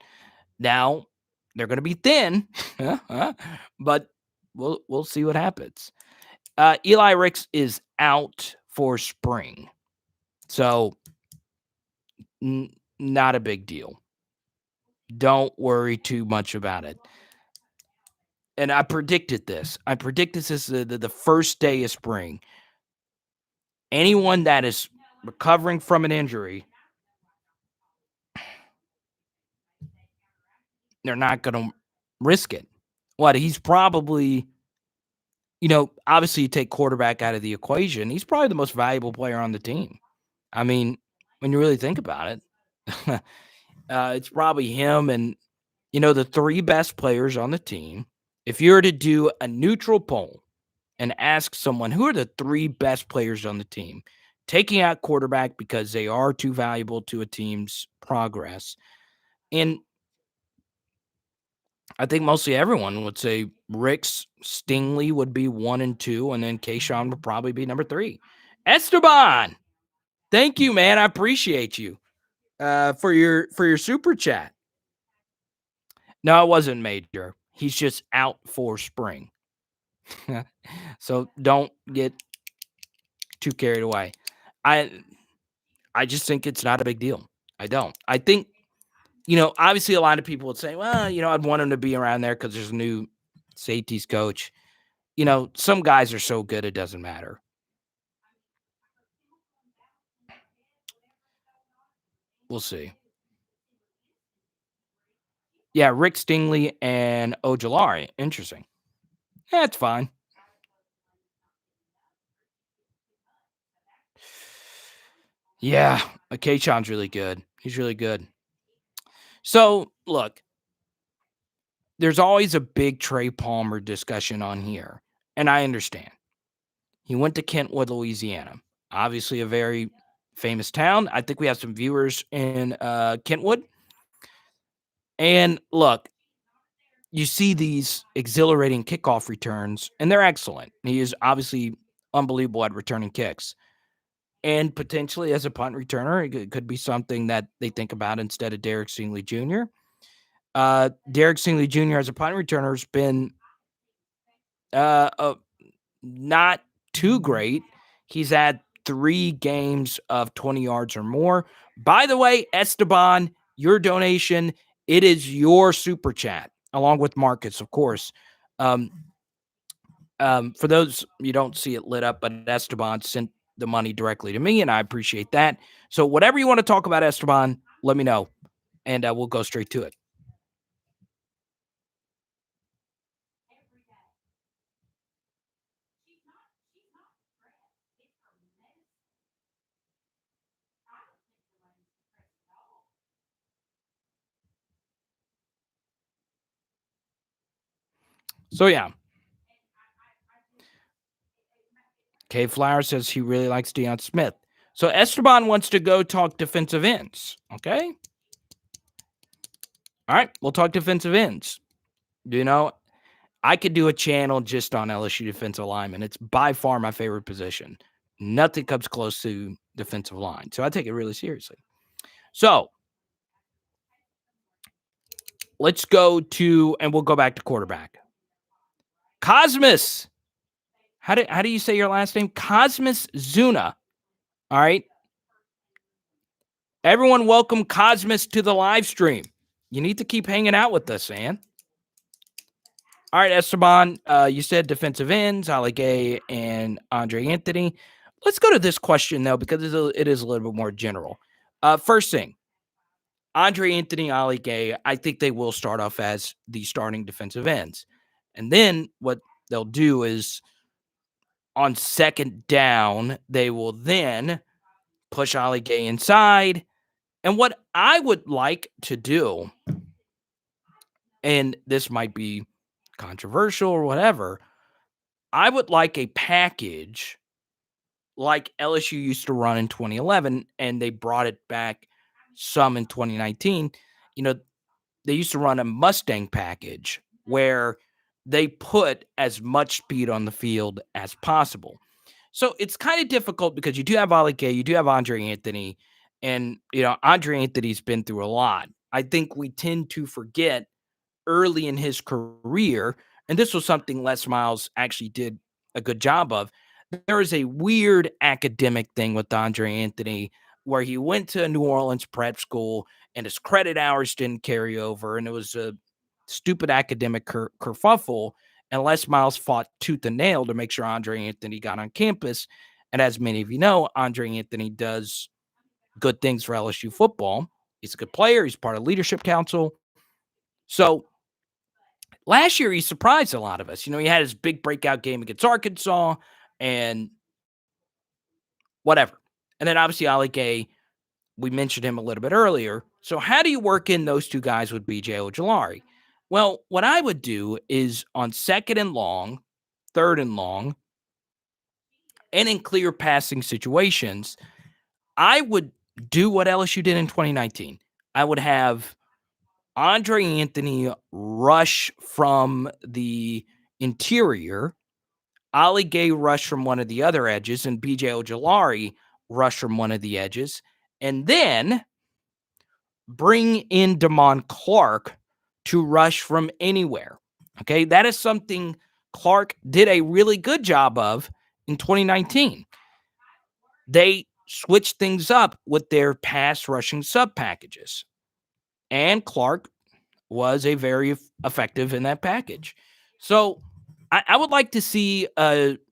Now, they're going to be thin, but we'll see what happens. Eli Ricks is out for spring. So, not a big deal. Don't worry too much about it. And I predicted this. I predicted this the first day of spring. Anyone that is recovering from an injury, they're not going to risk it. He's probably, obviously you take quarterback out of the equation. He's probably the most valuable player on the team. I mean, when you really think about it, it's probably him and, the three best players on the team. If you were to do a neutral poll and ask someone, who are the three best players on the team, taking out quarterback because they are too valuable to a team's progress. And I think mostly everyone would say Ricks, Stingley would be 1 and 2, and then Kayshawn would probably be number 3. Esteban, thank you, man. I appreciate you for your super chat. No, it wasn't major. He's just out for spring. So don't get too carried away. I just think it's not a big deal. I don't. I think, obviously a lot of people would say, well, I'd want him to be around there because there's a new safeties coach. Some guys are so good it doesn't matter. We'll see. Yeah, Rick Stingley and Ojolari. Interesting. That's fine. Yeah, Kayshawn's really good. He's really good. So, look, there's always a big Trey Palmer discussion on here, and I understand. He went to Kentwood, Louisiana. Obviously a very famous town. I think we have some viewers in Kentwood. And look, you see these exhilarating kickoff returns, and they're excellent. He is obviously unbelievable at returning kicks. And potentially as a punt returner, it could be something that they think about instead of Derek Stingley Jr. Derek Stingley Jr. as a punt returner has been not too great. He's had 3 games of 20 yards or more. By the way, Esteban, your donation, it is your super chat, along with Marcus, of course. For those you don't see it lit up, but Esteban sent the money directly to me, and I appreciate that. So whatever you want to talk about, Esteban, let me know, and we'll go straight to it. So, yeah. K Flower says he really likes Deion Smith. So Esteban wants to go talk defensive ends. Okay. All right. We'll talk defensive ends. I could do a channel just on LSU defensive linemen. It's by far my favorite position. Nothing comes close to defensive line. So I take it really seriously. So let's go to, and we'll go back to quarterback. Cosmos. How do you say your last name? Cosmos Zuna. All right. Everyone welcome Cosmos to the live stream. You need to keep hanging out with us, man. All right, Esteban, you said defensive ends, Ali Gay and Andre Anthony. Let's go to this question, though, because it is a little bit more general. First thing, Andre Anthony, Ali Gay, I think they will start off as the starting defensive ends. And then what they'll do is on second down, they will then push Ali Gay inside. And what I would like to do, and this might be controversial or whatever, I would like a package like LSU used to run in 2011, and they brought it back some in 2019, you know, they used to run a Mustang package where they put as much speed on the field as possible. So it's kind of difficult because you do have Ollie Gay, you do have Andre Anthony, and Andre Anthony's been through a lot. I think we tend to forget early in his career, and this was something Les Miles actually did a good job of. There is a weird academic thing with Andre Anthony where he went to New Orleans prep school and his credit hours didn't carry over, and it was a stupid academic kerfuffle. And Les Miles fought tooth and nail to make sure Andre Anthony got on campus. And as many of you know, Andre Anthony does good things for LSU football. He's a good player. He's part of leadership council. So last year, he surprised a lot of us. He had his big breakout game against Arkansas and whatever. And then obviously, Ali Gay, we mentioned him a little bit earlier. So how do you work in those two guys with BJ Ojulari? Well, what I would do is on second and long, third and long, and in clear passing situations, I would do what LSU did in 2019. I would have Andre Anthony rush from the interior, Ali Gay rush from one of the other edges, and BJ Ojulari rush from one of the edges, and then bring in Damon Clark to rush from anywhere. Okay, that is something Clark did a really good job of in 2019. They switched things up with their pass rushing sub packages, and Clark was a very effective in that package. So I would like to see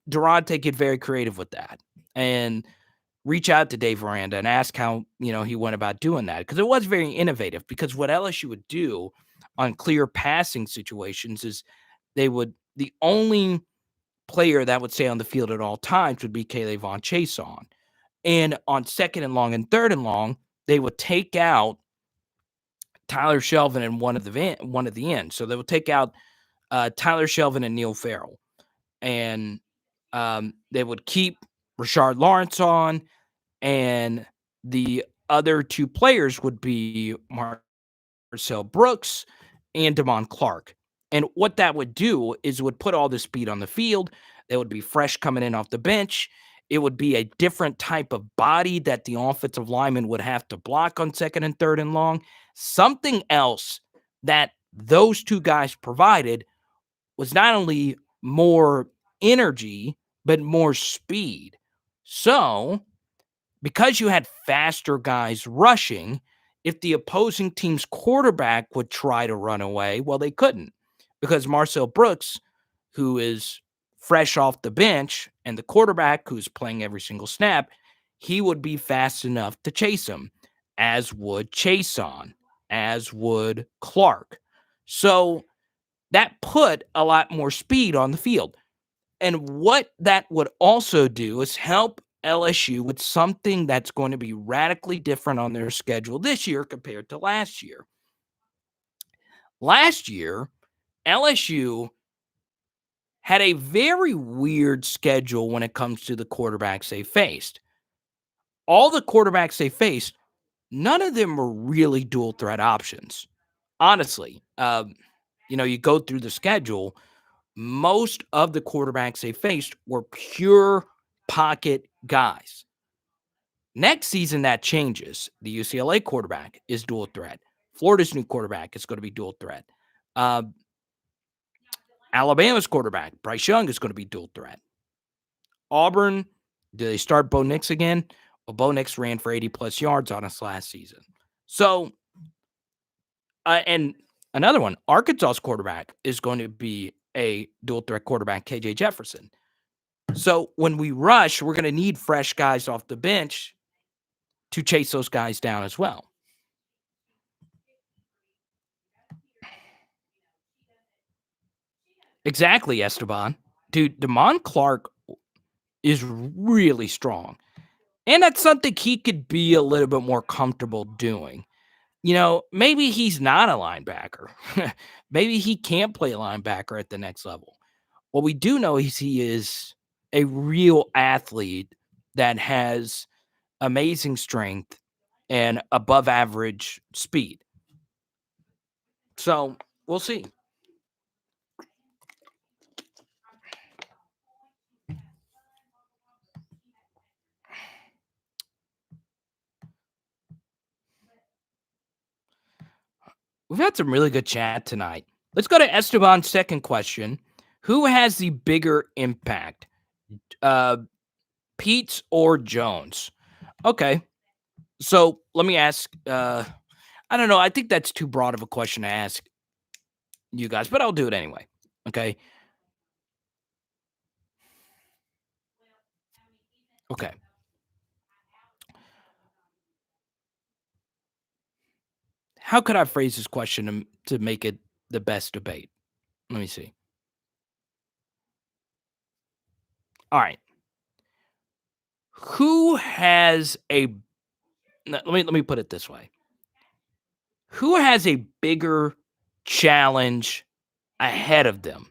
Durante get very creative with that and reach out to Dave Aranda and ask how he went about doing that, because it was very innovative. Because what LSU would do on clear passing situations is the only player that would stay on the field at all times would be Caleb Von Chason. And on second and long and third and long, they would take out Tyler Shelvin and one of the ends. So they would take out Tyler Shelvin and Neil Farrell, and they would keep Rashard Lawrence on, and the other two players would be Marcel Brooks and Damon Clark. And what that would do is it would put all the speed on the field. They would be fresh coming in off the bench. It would be a different type of body that the offensive lineman would have to block on second and third and long. Something else that those two guys provided was not only more energy, but more speed. So, because you had faster guys rushing, if the opposing team's quarterback would try to run away, well, they couldn't, because Marcel Brooks, who is fresh off the bench, and the quarterback, who's playing every single snap, he would be fast enough to chase him, as would Chason, as would Clark. So that put a lot more speed on the field. And what that would also do is help LSU with something that's going to be radically different on their schedule this year compared to last year. Last year, LSU had a very weird schedule when it comes to the quarterbacks they faced. All the quarterbacks they faced, none of them were really dual threat options. Honestly, you go through the schedule, most of the quarterbacks they faced were pure pocket guys. Next season, that changes. The UCLA quarterback is dual threat. Florida's new quarterback is going to be dual threat. Alabama's quarterback, Bryce Young, is going to be dual threat. Auburn, do they start Bo Nix again? Well, Bo Nix ran for 80-plus yards on us last season. So, and another one, Arkansas's quarterback is going to be a dual threat quarterback, KJ Jefferson. So when we rush, we're going to need fresh guys off the bench to chase those guys down as well. Exactly, Esteban. Dude, Damon Clark is really strong. And that's something he could be a little bit more comfortable doing. Maybe he's not a linebacker. Maybe he can't play a linebacker at the next level. What we do know is he is a real athlete that has amazing strength and above average speed. So we'll see. We've had some really good chat tonight. Let's go to Esteban's second question. Who has the bigger impact, Peets or Jones? Okay. So let me ask. I don't know. I think that's too broad of a question to ask you guys, but I'll do it anyway. Okay. Okay. How could I phrase this question to make it the best debate? Let me see. All right. Who has a let me put it this way. Who has a bigger challenge ahead of them?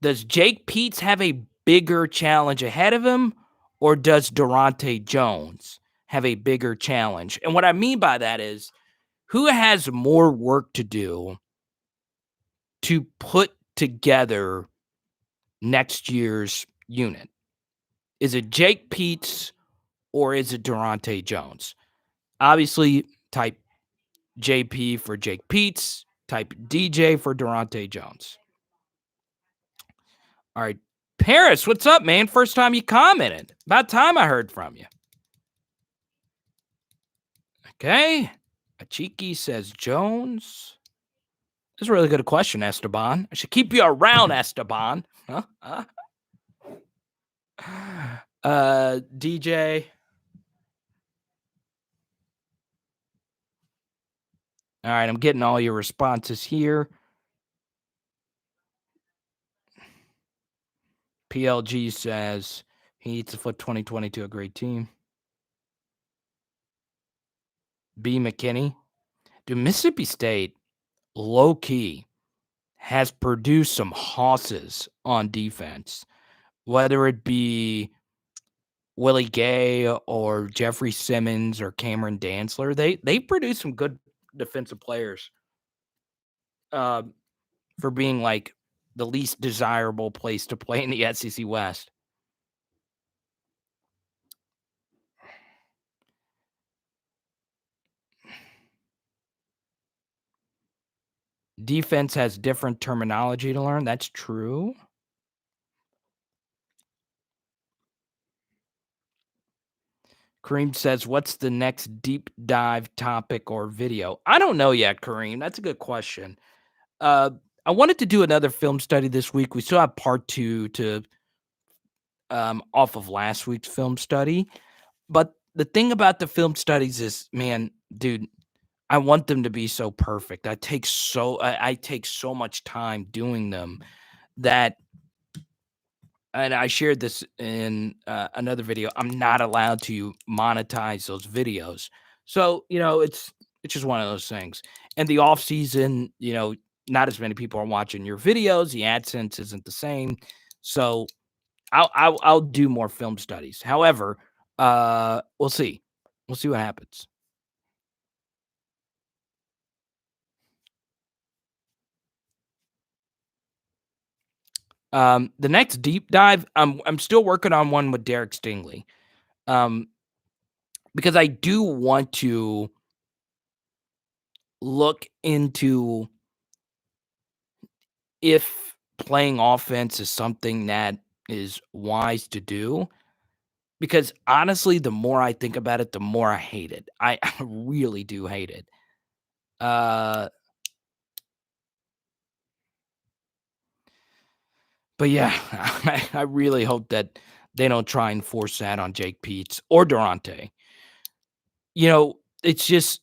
Does Jake Peets have a bigger challenge ahead of him, or does Durante Jones have a bigger challenge? And what I mean by that is, who has more work to do to put together next year's unit? Is it Jake Peets or is it Durante Jones? Obviously, type JP for Jake Peets, type DJ for Durante Jones. All right. Paris, what's up, man? First time you commented. About time I heard from you. Okay. Achiki says Jones. This is a really good question, Esteban. I should keep you around, Esteban. Huh? DJ. All right, I'm getting all your responses here. PLG says he needs to put 2022 a great team. B. McKinney. Dude, Mississippi State, low key, has produced some hosses on defense, whether it be Willie Gay or Jeffrey Simmons or Cameron Dantzler. They produce some good defensive players for being like the least desirable place to play in the SEC West. Defense has different terminology to learn. That's true. Kareem says, what's the next deep dive topic or video? I don't know yet, Kareem. That's a good question. I wanted to do another film study this week. We still have part 2 to off of last week's film study. But the thing about the film studies is, man, dude, I want them to be so perfect. I take so much time doing them that, and I shared this in another video, I'm not allowed to monetize those videos. So, it's just one of those things. And the off season, not as many people are watching your videos. The AdSense isn't the same. So I'll do more film studies. However, we'll see. We'll see what happens. The next deep dive, I'm still working on one with Derek Stingley. Because I do want to look into if playing offense is something that is wise to do. Because honestly, the more I think about it, the more I hate it. I really do hate it. But yeah, I really hope that they don't try and force that on Jake Peets or Durante. It's just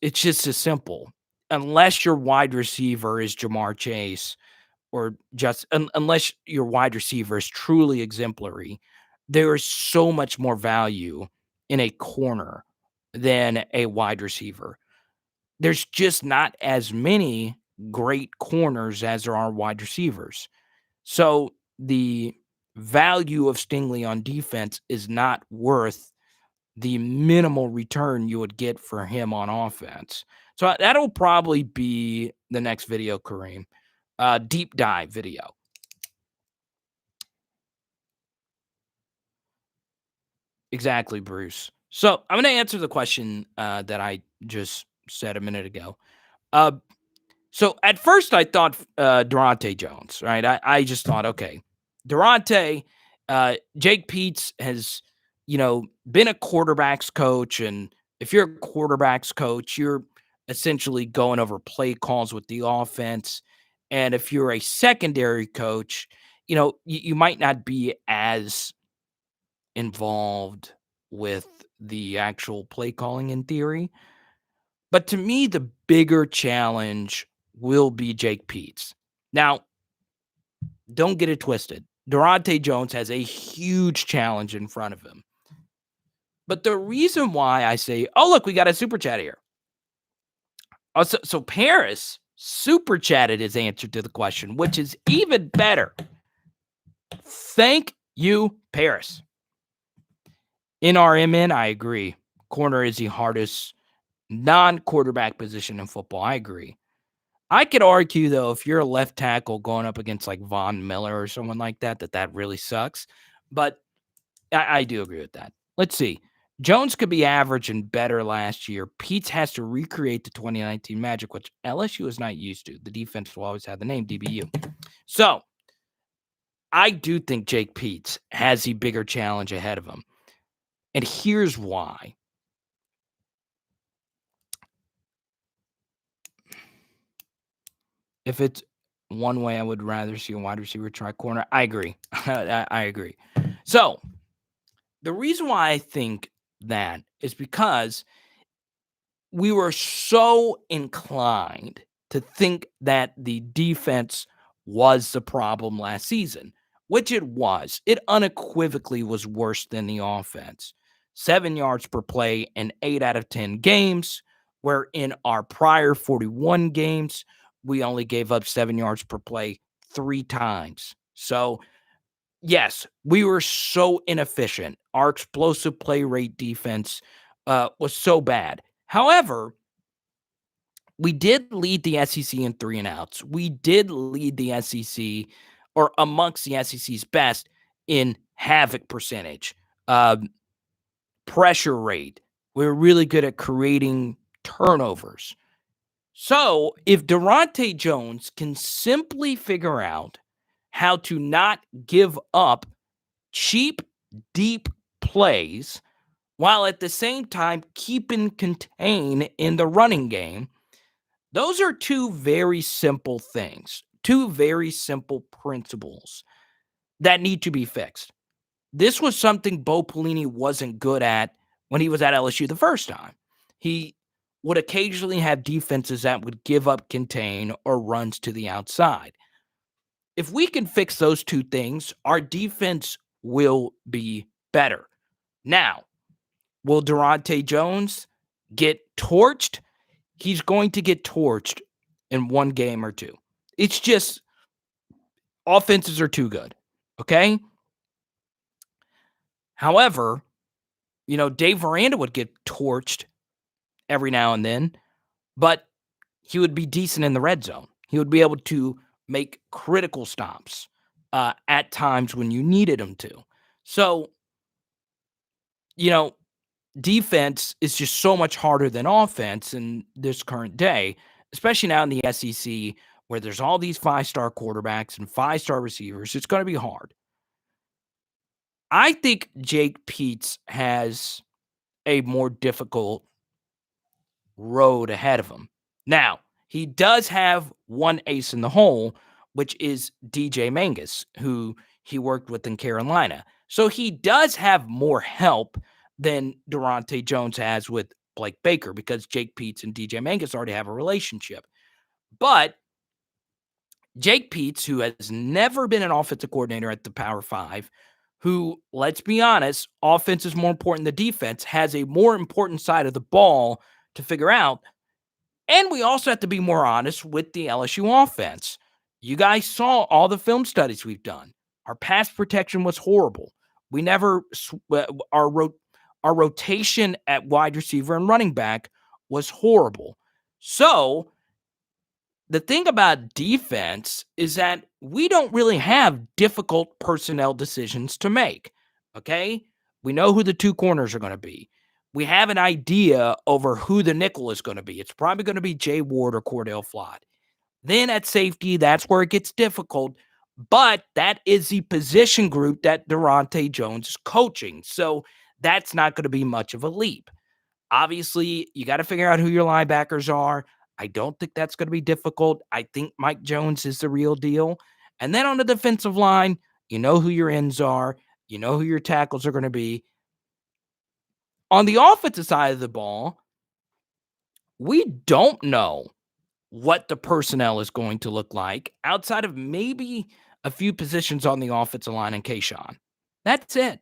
as simple. Unless your wide receiver is Jamar Chase, or just unless your wide receiver is truly exemplary, there is so much more value in a corner than a wide receiver. There's just not as many great corners as there are wide receivers. So the value of Stingley on defense is not worth the minimal return you would get for him on offense. So that'll probably be the next video, Kareem. Deep dive video. Exactly, Bruce. So I'm going to answer the question that I just said a minute ago. So at first I thought Durante Jones, right? I just thought, okay, Durante, Jake Peetz has, been a quarterback's coach. And if you're a quarterback's coach, you're essentially going over play calls with the offense. And if you're a secondary coach, you might not be as involved with the actual play calling in theory. But to me, the bigger challenge will be Jake Peetz. Now, don't get it twisted. Durante Jones has a huge challenge in front of him. But the reason why I say, oh, look, we got a super chat here. So Paris super chatted his answer to the question, which is even better. Thank you, Paris. NRMN, I agree. Corner is the hardest non-quarterback position in football. I agree. I could argue, though, if you're a left tackle going up against like Von Miller or someone like that, that really sucks. But I do agree with that. Let's see. Jones could be average and better last year. Peetz has to recreate the 2019 magic, which LSU is not used to. The defense will always have the name DBU. So I do think Jake Peetz has the bigger challenge ahead of him. And here's why. If it's one way, I would rather see a wide receiver try corner. I agree. I agree. So the reason why I think that is because we were so inclined to think that the defense was the problem last season, which it was. It unequivocally was worse than the offense. 7 yards per play in 8 out of 10 games, where in our prior 41 games, we only gave up 7 yards per play 3 times. So, yes, we were so inefficient. Our explosive play rate defense was so bad. However, we did lead the SEC in 3 and outs. We did lead the SEC, or amongst the SEC's best, in havoc percentage, pressure rate. We were really good at creating turnovers. So if Durante Jones can simply figure out how to not give up cheap, deep plays while at the same time keeping contain in the running game, those are 2 very simple things, 2 very simple principles that need to be fixed. This was something Bo Pelini wasn't good at when he was at LSU the first time. He would occasionally have defenses that would give up contain or runs to the outside. If we can fix those 2 things, our defense will be better. Now, will Durante Jones get torched? He's going to get torched in 1 game or 2. It's just offenses are too good, okay? However, Dave Aranda would get torched every now and then, but he would be decent in the red zone. He would be able to make critical stops at times when you needed him to. So, defense is just so much harder than offense in this current day, especially now in the SEC where there's all these 5-star quarterbacks and 5-star receivers. It's going to be hard. I think Jake Peetz has a more difficult road ahead of him. Now, he does have one ace in the hole, which is DJ Mangus, who he worked with in Carolina. So he does have more help than Durante Jones has with Blake Baker because Jake Peetz and DJ Mangus already have a relationship. But Jake Peetz, who has never been an offensive coordinator at the Power 5, who, let's be honest, offense is more important than defense, has a more important side of the ball to figure out. And we also have to be more honest with the LSU offense. You guys saw all the film studies we've done. Our pass protection was horrible. We never our our rotation at wide receiver and running back was horrible. So the thing about defense is that we don't really have difficult personnel decisions to make. Okay. We know who the two corners are going to be. We have an idea over who the nickel is going to be. It's probably going to be Jay Ward or Cordell Flott. Then at safety, that's where it gets difficult. But that is the position group that Durante Jones is coaching. So that's not going to be much of a leap. Obviously, you got to figure out who your linebackers are. I don't think that's going to be difficult. I think Mike Jones is the real deal. And then on the defensive line, you know who your ends are. You know who your tackles are going to be. On the offensive side of the ball, we don't know what the personnel is going to look like outside of maybe a few positions on the offensive line in Cashapp. That's it.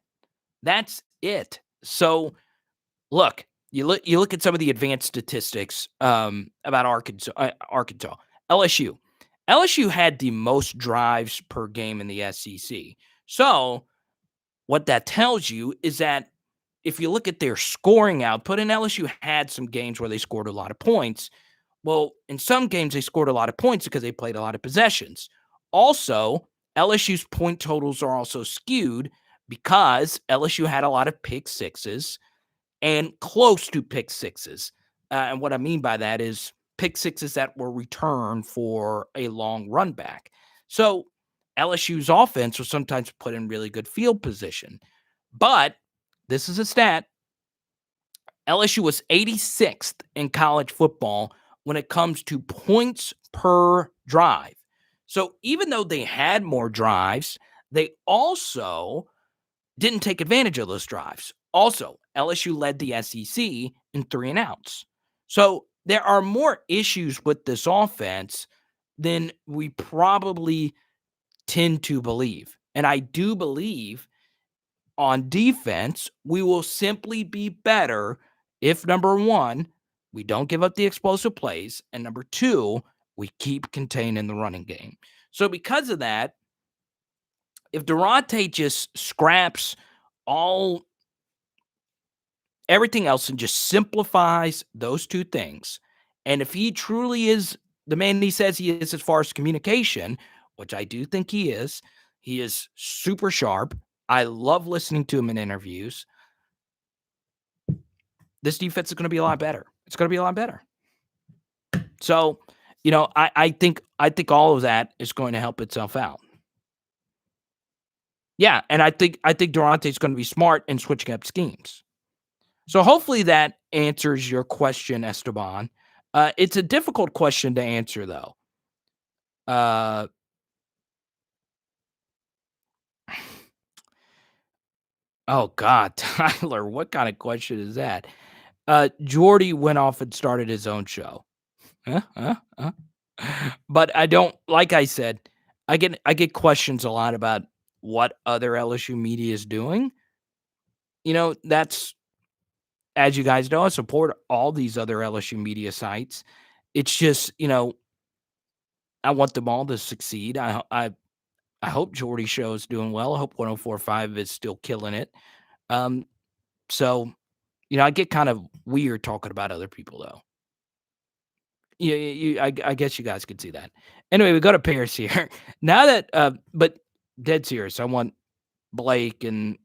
That's it. So, look, you look at some of the advanced statistics about Arkansas. LSU had the most drives per game in the SEC. So, what that tells you is that if you look at their scoring output, and LSU had some games where they scored a lot of points. Well, in some games, they scored a lot of points because they played a lot of possessions. Also, LSU's point totals are also skewed because LSU had a lot of pick sixes and close to pick sixes. And what I mean by that is pick sixes that were returned for a long run back. So LSU's offense was sometimes put in really good field position. But this is a stat. LSU was 86th in college football when it comes to points per drive. So even though they had more drives, they also didn't take advantage of those drives. Also, LSU led the SEC in 3 and outs. So there are more issues with this offense than we probably tend to believe. And I do believe on defense, we will simply be better if, number one, we don't give up the explosive plays, and number two, we keep containing the running game. So because of that, if Durante just scraps everything else and just simplifies those two things, and if he truly is the man he says he is as far as communication, which I do think he is super sharp. I love listening to him in interviews. This defense is going to be a lot better. It's going to be a lot better. So, I think all of that is going to help itself out. Yeah, and I think Durante is going to be smart in switching up schemes. So hopefully that answers your question, Esteban. It's a difficult question to answer, though. Oh, God, Tyler, what kind of question is that? Jordy went off and started his own show. But I don't, like I said, I get questions a lot about what other LSU media is doing. That's, as you guys know, I support all these other LSU media sites. It's just, I want them all to succeed. I hope Jordy's show is doing well. I hope 104.5 is still killing it. So, I get kind of weird talking about other people, though. Yeah, I guess you guys could see that. Anyway, we go to Paris here. Now that, but dead serious, I want Blake and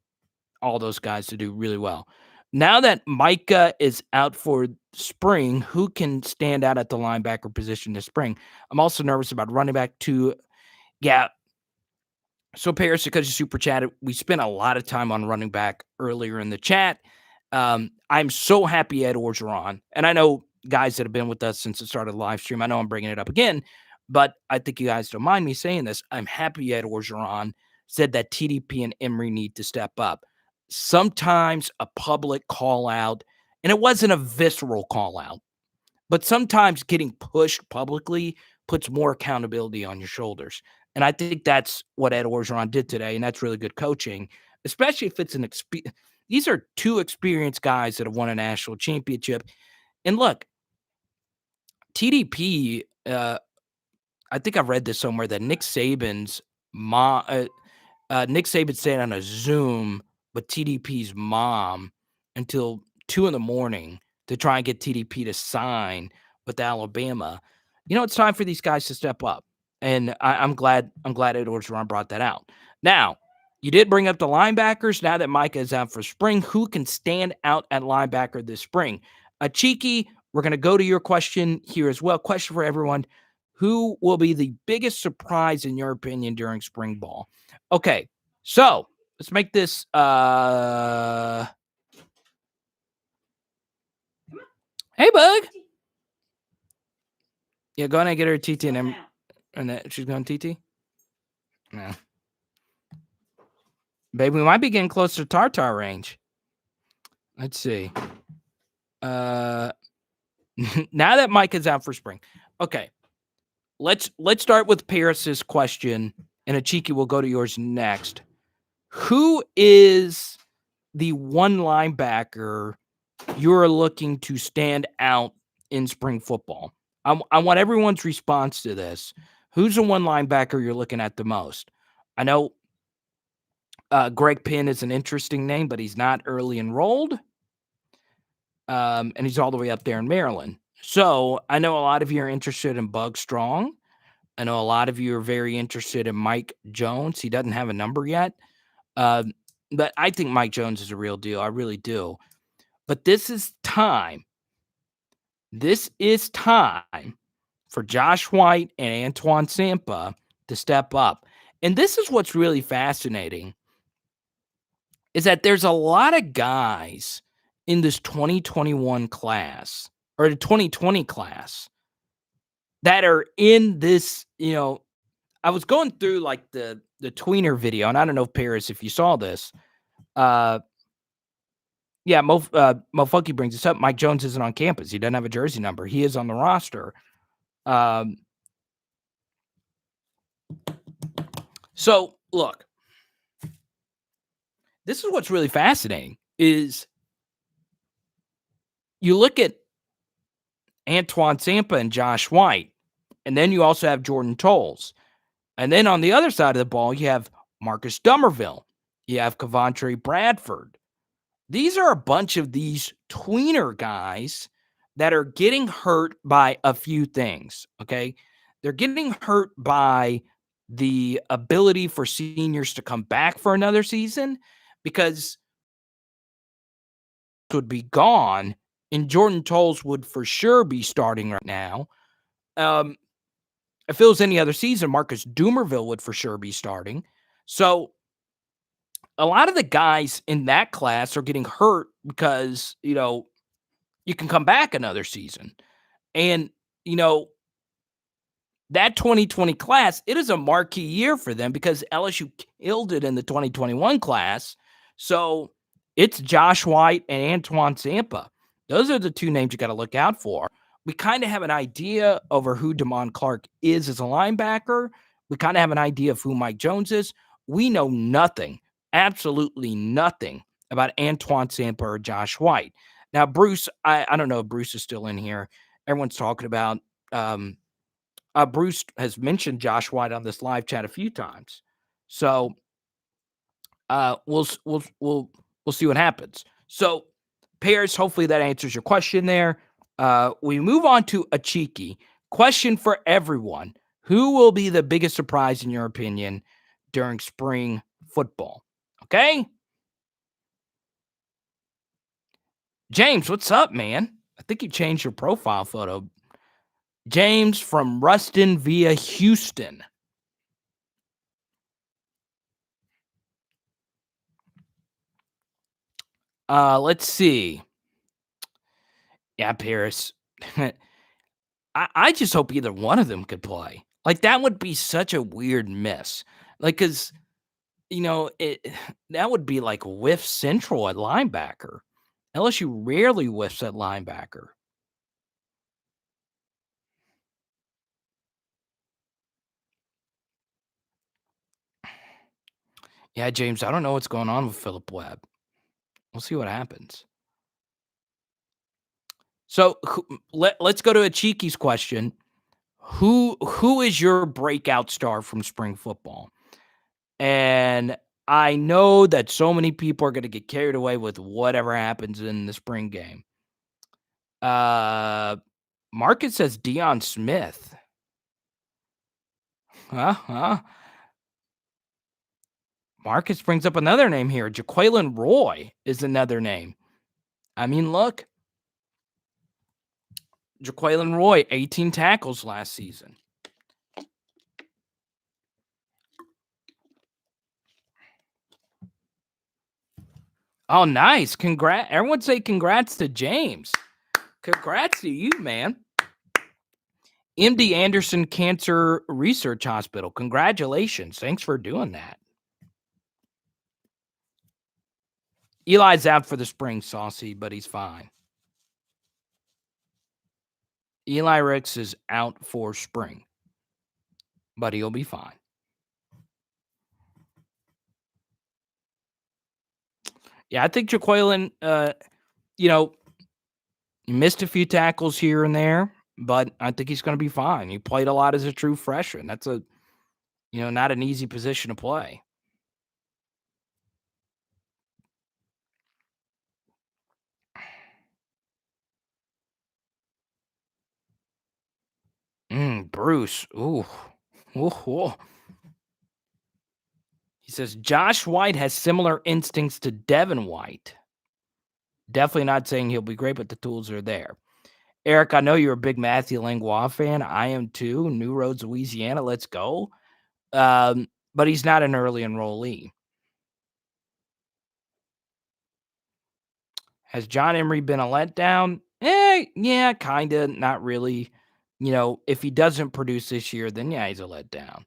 all those guys to do really well. Now that Micah is out for spring, who can stand out at the linebacker position this spring? I'm also nervous about running back too. Yeah. So Paris, because you super chatted, we spent a lot of time on running back earlier in the chat. I'm so happy Ed Orgeron, and I know guys that have been with us since the start of the live stream. I know I'm bringing it up again, but I think you guys don't mind me saying this. I'm happy Ed Orgeron said that TDP and Emery need to step up. Sometimes a public call out, and it wasn't a visceral call out, but sometimes getting pushed publicly puts more accountability on your shoulders. And I think that's what Ed Orgeron did today, and that's really good coaching, especially if it's these are two experienced guys that have won a national championship. And look, TDP, I think I've read this somewhere that Nick Saban's mom, Nick Saban stayed on a Zoom with TDP's mom until 2 in the morning to try and get TDP to sign with Alabama. It's time for these guys to step up. And I'm glad Ed Orgeron brought that out. Now, you did bring up the linebackers. Now that Micah is out for spring, who can stand out at linebacker this spring? Cheeky, we're going to go to your question here as well. Question for everyone. Who will be the biggest surprise, in your opinion, during spring ball? Okay, so let's make this hey, Bug. Yeah, go ahead and get her a TT, and then she's going TT? No. Babe, we might be getting close to Tartar range. Let's see. Now that Mike is out for spring. Okay. Let's start with Paris's question, and Achiki will go to yours next. Who is the one linebacker you're looking to stand out in spring football? I want everyone's response to this. Who's the one linebacker you're looking at the most? I know Greg Penn is an interesting name, but he's not early enrolled. And he's all the way up there in Maryland. So I know a lot of you are interested in Bug Strong. I know a lot of you are very interested in Mike Jones. He doesn't have a number yet. But I think Mike Jones is a real deal. I really do. But this is time. This is time for Josh White and Antoine Sampa to step up. And this is what's really fascinating, is that there's a lot of guys in this 2021 class or the 2020 class that are in this, I was going through like the tweener video, and I don't know, Paris, if you saw this. Yeah, Mo Funky brings this up. Mike Jones isn't on campus. He doesn't have a jersey number. He is on the roster. So look, this is what's really fascinating is you look at Antoine Sampa and Josh White, and then you also have Jordan Tolles. And then on the other side of the ball, you have Marcus Dummerville. You have Kavontre Bradford. These are a bunch of these tweener guys that are getting hurt by a few things, okay? They're getting hurt by the ability for seniors to come back for another season because would be gone and Jordan Tolles would for sure be starting right now. If it was any other season, Marcus Dumerville would for sure be starting. So a lot of the guys in that class are getting hurt because, you can come back another season. And, that 2020 class, it is a marquee year for them because LSU killed it in the 2021 class. So it's Josh White and Antoine Sampa. Those are the two names you got to look out for. We kind of have an idea over who Damon Clark is as a linebacker. We kind of have an idea of who Mike Jones is. We know nothing, absolutely nothing about Antoine Sampa or Josh White. Now, Bruce, I don't know if Bruce is still in here. Everyone's talking about Bruce has mentioned Josh White on this live chat a few times. So we'll see what happens. So, Paris, hopefully that answers your question there. We move on to a cheeky question for everyone. Who will be the biggest surprise, in your opinion, during spring football? Okay? James, what's up, man? I think you changed your profile photo. James from Ruston via Houston. Let's see. Yeah, Paris. I just hope either one of them could play. Like, that would be such a weird miss. Like, because, that would be like whiff central at linebacker. LSU rarely whiffs at linebacker. Yeah, James, I don't know what's going on with Philip Webb. We'll see what happens. So let's go to a Cheeky's question. Who is your breakout star from spring football? And I know that so many people are going to get carried away with whatever happens in the spring game. Market says Deion Smith. Huh? Marcus brings up another name here. Jaquelin Roy is another name. I mean, look. Jaquelin Roy, 18 tackles last season. Oh, nice. Congrats. Everyone say congrats to James. Congrats to you, man. MD Anderson Cancer Research Hospital. Congratulations. Thanks for doing that. Eli's out for the spring, Saucy, but he's fine. Eli Ricks is out for spring, but he'll be fine. Yeah, I think Jaquelin, he missed a few tackles here and there, but I think he's going to be fine. He played a lot as a true freshman. That's not an easy position to play. Bruce. Ooh. He says Josh White has similar instincts to Devon White. Definitely not saying he'll be great, but the tools are there. Eric, I know you're a big Matthew Langlois fan. I am too. New Roads, Louisiana. Let's go. But he's not an early enrollee. Has John Emery been a letdown? Yeah, kind of. Not really. If he doesn't produce this year, then yeah, he's a letdown.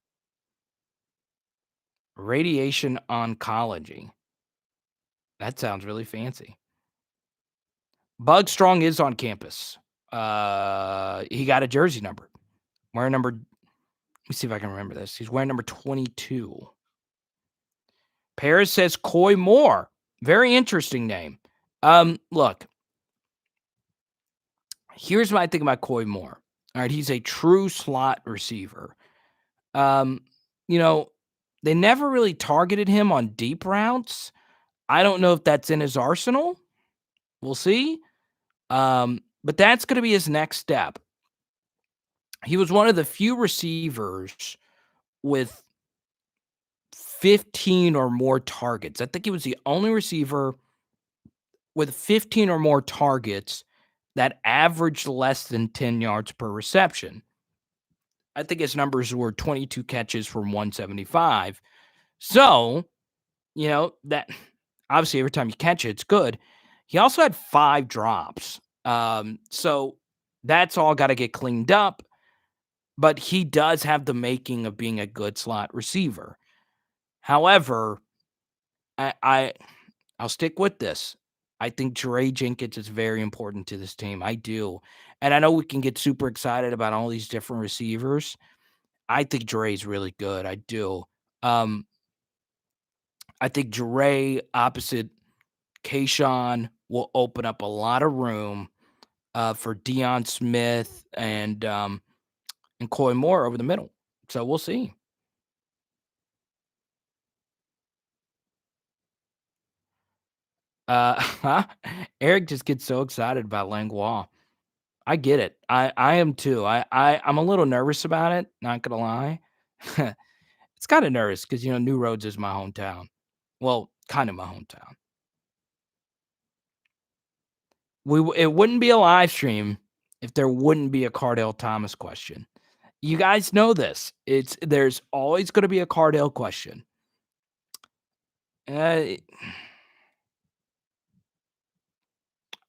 Radiation oncology. That sounds really fancy. Bug Strong is on campus. He got a jersey number. Wearing number. Let me see if I can remember this. He's wearing number 22. Paris says Coy Moore. Very interesting name. Look. Here's what I think about Coy Moore. All right, he's a true slot receiver. They never really targeted him on deep routes. I don't know if that's in his arsenal. We'll see. But that's going to be his next step. He was one of the few receivers with 15 or more targets. I think he was the only receiver with 15 or more targets that averaged less than 10 yards per reception. I think his numbers were 22 catches from 175. So, that obviously every time you catch it, it's good. He also had 5 drops. So that's all got to get cleaned up. But he does have the making of being a good slot receiver. However, I'll stick with this. I think Jere Jenkins is very important to this team. I do. And I know we can get super excited about all these different receivers. I think Jere's really good. I do. I think Jere opposite Kayshawn will open up a lot of room for Deion Smith and Coy Moore over the middle. So we'll see. Eric just gets so excited about Langlois. I get it. I am too. I'm a little nervous about it, not gonna lie. It's kind of nervous because New Roads is my hometown. Well, kind of my hometown. It wouldn't be a live stream if there wouldn't be a Cardell Thomas question. You guys know this. There's always going to be a Cardell question. I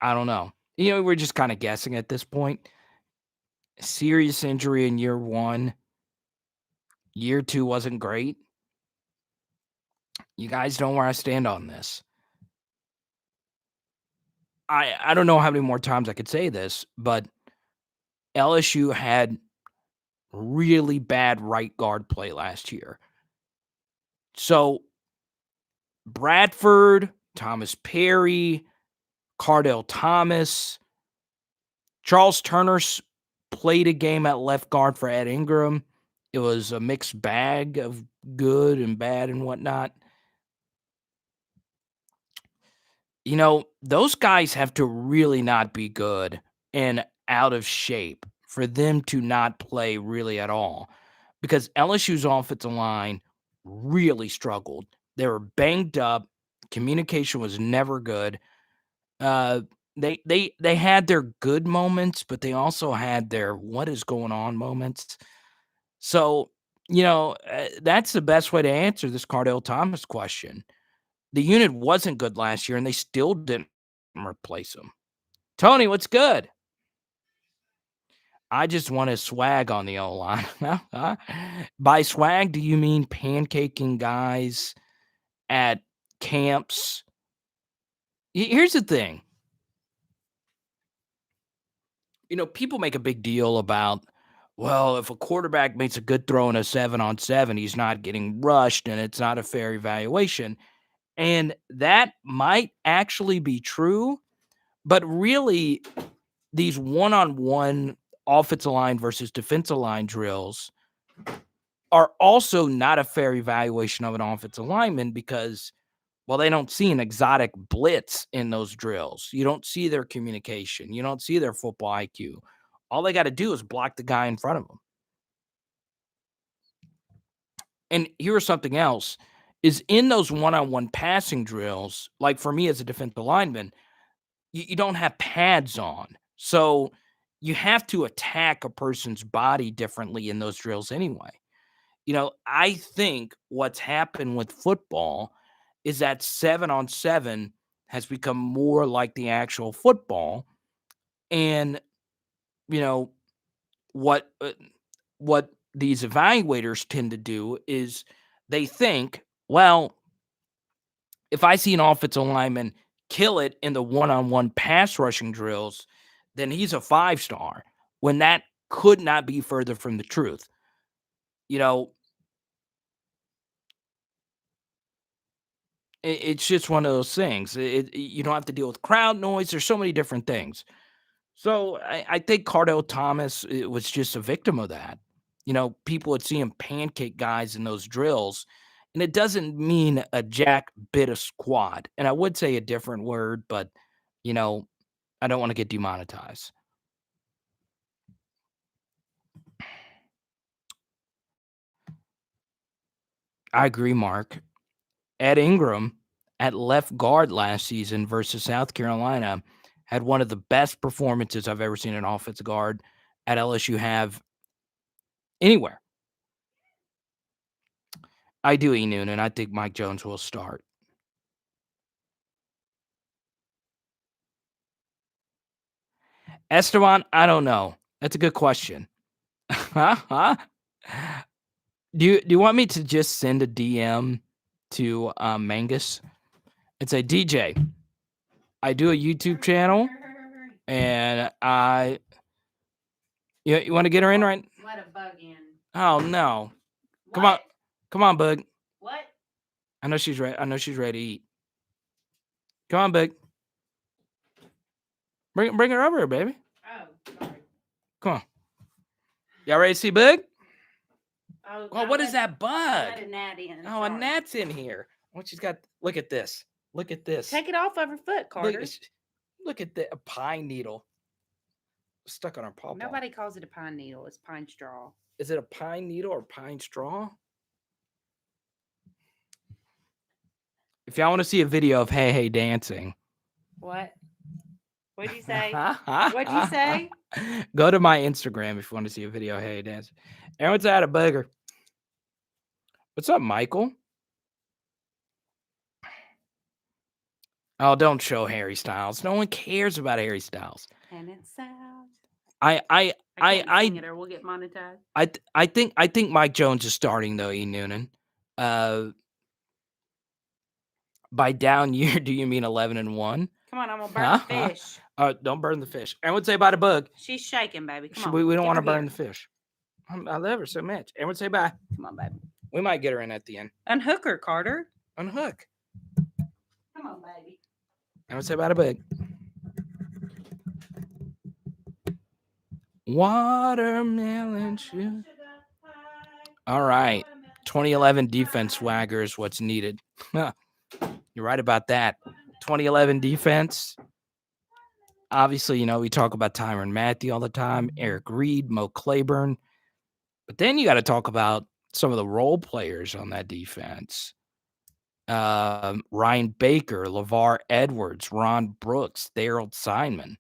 don't know. We're just kind of guessing at this point. Serious injury in year 1. Year 2 wasn't great. You guys know where I stand on this. I don't know how many more times I could say this, but LSU had really bad right guard play last year. So Bradford, Thomas Perry, Cardell Thomas, Charles Turner played a game at left guard for Ed Ingram. It was a mixed bag of good and bad and whatnot. those guys have to really not be good and out of shape for them to not play really at all because LSU's offensive line really struggled. They were banged up. Communication was never good. Uh, they had their good moments, but they also had their what is going on moments. So, that's the best way to answer this Cardell Thomas question. The unit wasn't good last year, and they still didn't replace him. Tony, what's good? I just want to swag on the O-line. By swag, do you mean pancaking guys at camps? Here's the thing. People make a big deal about, well, if a quarterback makes a good throw in a 7-on-7, he's not getting rushed and it's not a fair evaluation. And that might actually be true, but really, these one-on-one offensive line versus defensive line drills are also not a fair evaluation of an offensive lineman because, well, they don't see an exotic blitz in those drills. You don't see their communication. You don't see their football IQ. All they got to do is block the guy in front of them. And here's something else is in those one-on-one passing drills, like for me as a defensive lineman, you don't have pads on. So you have to attack a person's body differently in those drills anyway. I think what's happened with football is that 7-on-7 has become more like the actual football. And, you know, what these evaluators tend to do is they think, well, if I see an offensive lineman kill it in the one-on-one pass rushing drills, then he's a 5-star, when that could not be further from the truth. It's just one of those things. You don't have to deal with crowd noise. There's so many different things. So I think Cardell Thomas was just a victim of that. People would see him pancake guys in those drills, and it doesn't mean a jack bit of squat. And I would say a different word, but I don't want to get demonetized. I agree, Mark. Ed Ingram at left guard last season versus South Carolina had one of the best performances I've ever seen an offensive guard at LSU have anywhere. I do, E. Noonan. I think Mike Jones will start. Esteban, I don't know. That's a good question. Huh? Do you want me to just send a DM to Mangus and say, DJ, I do a YouTube channel, and you want to get her in right? Let a bug in. Oh no! What? Come on, Bug. What? I know she's ready. I know she's ready to eat. Come on, Bug. Bring her over here, baby. Oh, sorry. Come on. Y'all ready to see Bug? Oh, Well, what is that bug? Let a gnat in. Oh, a gnat's in here. What she's got? Look at this. Look at this. Take it off of her foot, Carter. Look at a pine needle stuck on her paw. Nobody calls it a pine needle. It's pine straw. Is it a pine needle or pine straw? If y'all want to see a video of Hey Hey dancing. What? What'd you say? What'd you say? Go to my Instagram if you want to see a video of Hey Hey dancing. Everyone's out of bugger. What's up, Michael? Oh, don't show Harry Styles. No one cares about Harry Styles. And it sounds. I sing it or we'll get monetized. I think Mike Jones is starting though, E. Noonan. By down year, do you mean 11-1? Come on, I'm gonna burn the fish. Don't burn the fish. Everyone say bye to Bug. She's shaking, baby. Come on. We don't want to burn the fish. I love her so much. Everyone say bye. Come on, baby. We might get her in at the end. Unhook her, Carter. Unhook. Come on, baby. Everyone say bye to Bug. Watermelon shoe. All right. 2011 defense swagger is what's needed. You're right about that. 2011 defense. Obviously, we talk about Tyrann Mathieu all the time, Eric Reed, Mo Claiborne. But then you got to talk about some of the role players on that defense. Ryan Baker, LeVar Edwards, Ron Brooks, Daryl Simon.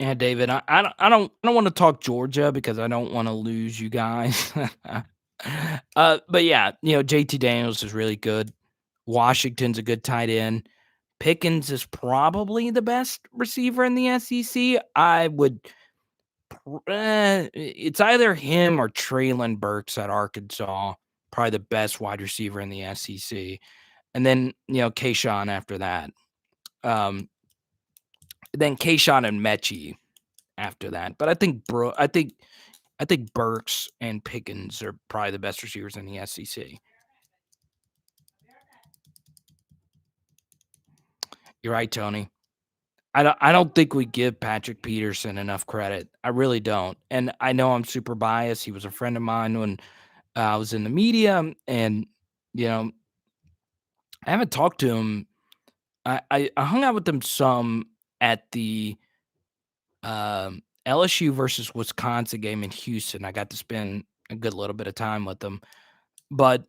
Yeah, David, I don't want to talk Georgia because I don't want to lose you guys. But yeah, JT Daniels is really good. Washington's a good tight end. Pickens is probably the best receiver in the SEC. It's either him or Traylon Burks at Arkansas, probably the best wide receiver in the SEC. And then, Kayshawn after that. Then Kayshawn and Mechie after that. But I think Burks and Pickens are probably the best receivers in the SEC. You're right, Tony. I don't think we give Patrick Peterson enough credit. I really don't. And I know I'm super biased. He was a friend of mine when I was in the media, and I haven't talked to him. I hung out with him some at the LSU versus Wisconsin game in Houston. I got to spend a good little bit of time with him, but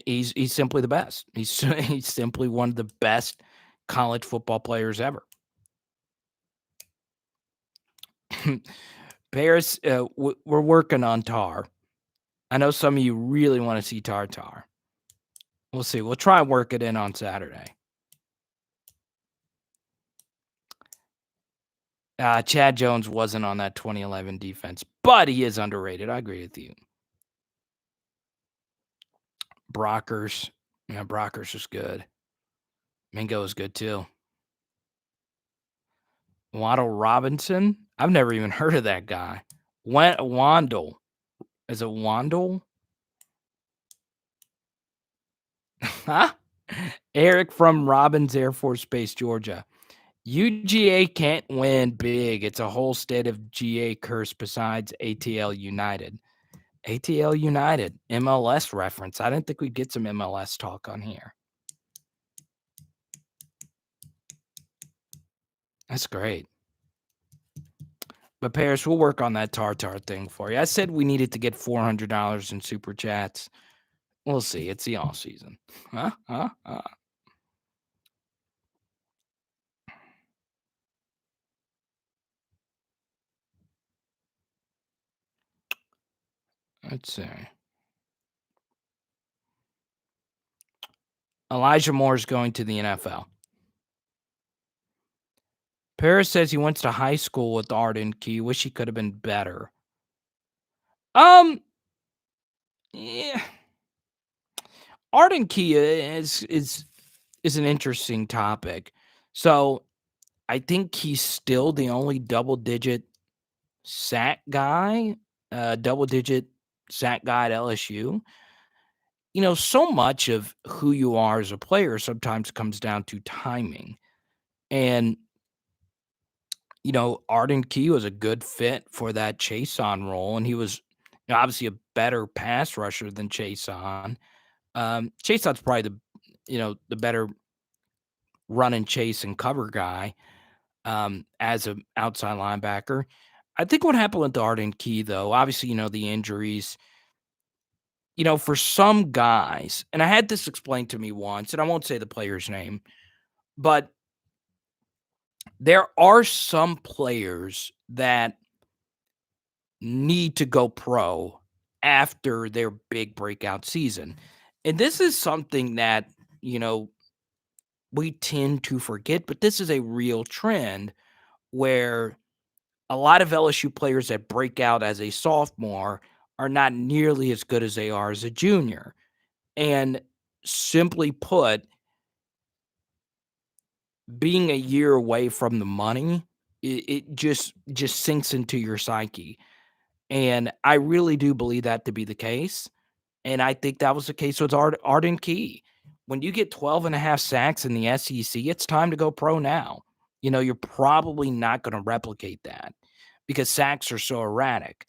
he's simply the best. He's simply one of the best college football players ever. Paris, we're working on Tar. I know some of you really want to see Tar. We'll see. We'll try and work it in on Saturday. Chad Jones wasn't on that 2011 defense, but he is underrated. I agree with you. Brockers. Yeah, Brockers is good. Mingo is good too. Waddle Robinson. I've never even heard of that guy. Wandle. Is it Wandle? Huh? Eric from Robbins Air Force Base, Georgia. UGA can't win big. It's a whole state of GA curse besides ATL United. ATL United, MLS reference. I didn't think we'd get some MLS talk on here. That's great. But Paris, we'll work on that tartar thing for you. I said we needed to get $400 in super chats. We'll see. It's the off season. Let's see. Elijah Moore is going to the NFL. Paris says he went to high school with Arden Key. Wish he could have been better. Yeah. Arden Key is an interesting topic. So I think he's still the only double-digit sack guy at LSU. So much of who you are as a player sometimes comes down to timing. And, Arden Key was a good fit for that Chason role, and he was obviously a better pass rusher than Chason. Chason's probably the better run and chase and cover guy as an outside linebacker. I think what happened with Arden Key, though, obviously, the injuries, for some guys, and I had this explained to me once, and I won't say the player's name, but there are some players that need to go pro after their big breakout season. And this is something that, we tend to forget, but this is a real trend where a lot of LSU players that break out as a sophomore are not nearly as good as they are as a junior. And simply put, being a year away from the money, it just sinks into your psyche. And I really do believe that to be the case. And I think that was the case with Arden Key. When you get 12 and a half sacks in the SEC, it's time to go pro now. You're probably not going to replicate that because sacks are so erratic.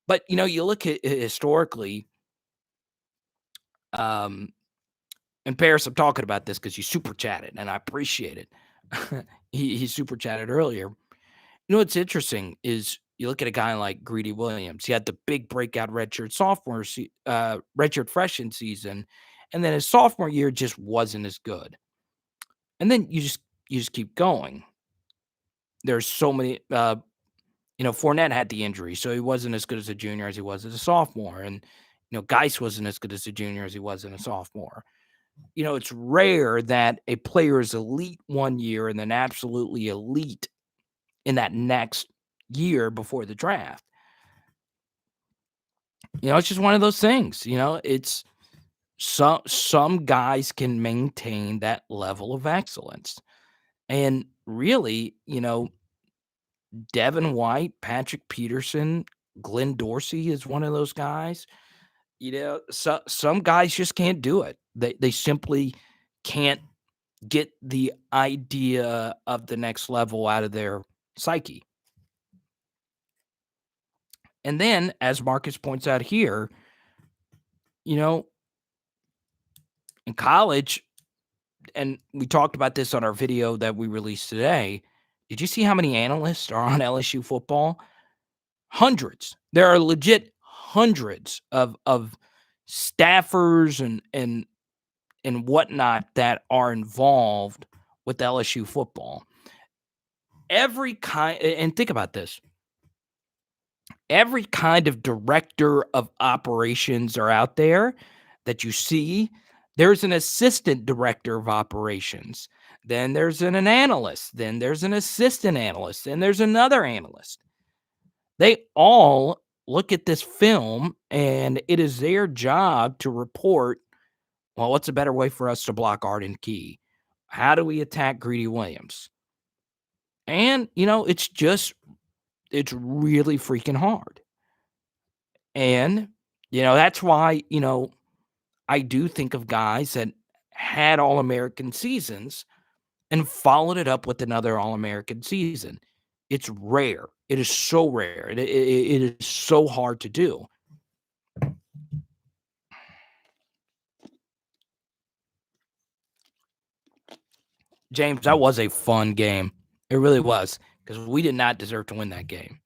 But, you look at historically, and Paris, I'm talking about this because you super chatted and I appreciate it. he super chatted earlier. What's interesting is you look at a guy like Greedy Williams. He had the big breakout redshirt freshman season, and then his sophomore year just wasn't as good. And then you just keep going. There's so many. Fournette had the injury, so he wasn't as good as a junior as he was as a sophomore, and Geis wasn't as good as a junior as he was in a sophomore. It's rare that a player is elite one year and then absolutely elite in that next year before the draft. It's just one of those things. It's some guys can maintain that level of excellence. And really, Devin White, Patrick Peterson, Glenn Dorsey is one of those guys. So some guys just can't do it. They simply can't get the idea of the next level out of their psyche. And then, as Marcus points out here, in college, and we talked about this on our video that we released today. Did you see how many analysts are on LSU football? Hundreds. There are legit hundreds of staffers and whatnot that are involved with LSU football. Every kind, and think about this. Every kind of director of operations are out there that you see. There's an assistant director of operations. Then there's an analyst. Then there's an assistant analyst. Then there's another analyst. They all look at this film, and it is their job to report, well, what's a better way for us to block Arden Key? How do we attack Greedy Williams? And, it's really freaking hard. And, that's why, I do think of guys that had All-American seasons and followed it up with another All-American season. It's rare. It is so rare. It is so hard to do. James, that was a fun game. It really was, because we did not deserve to win that game.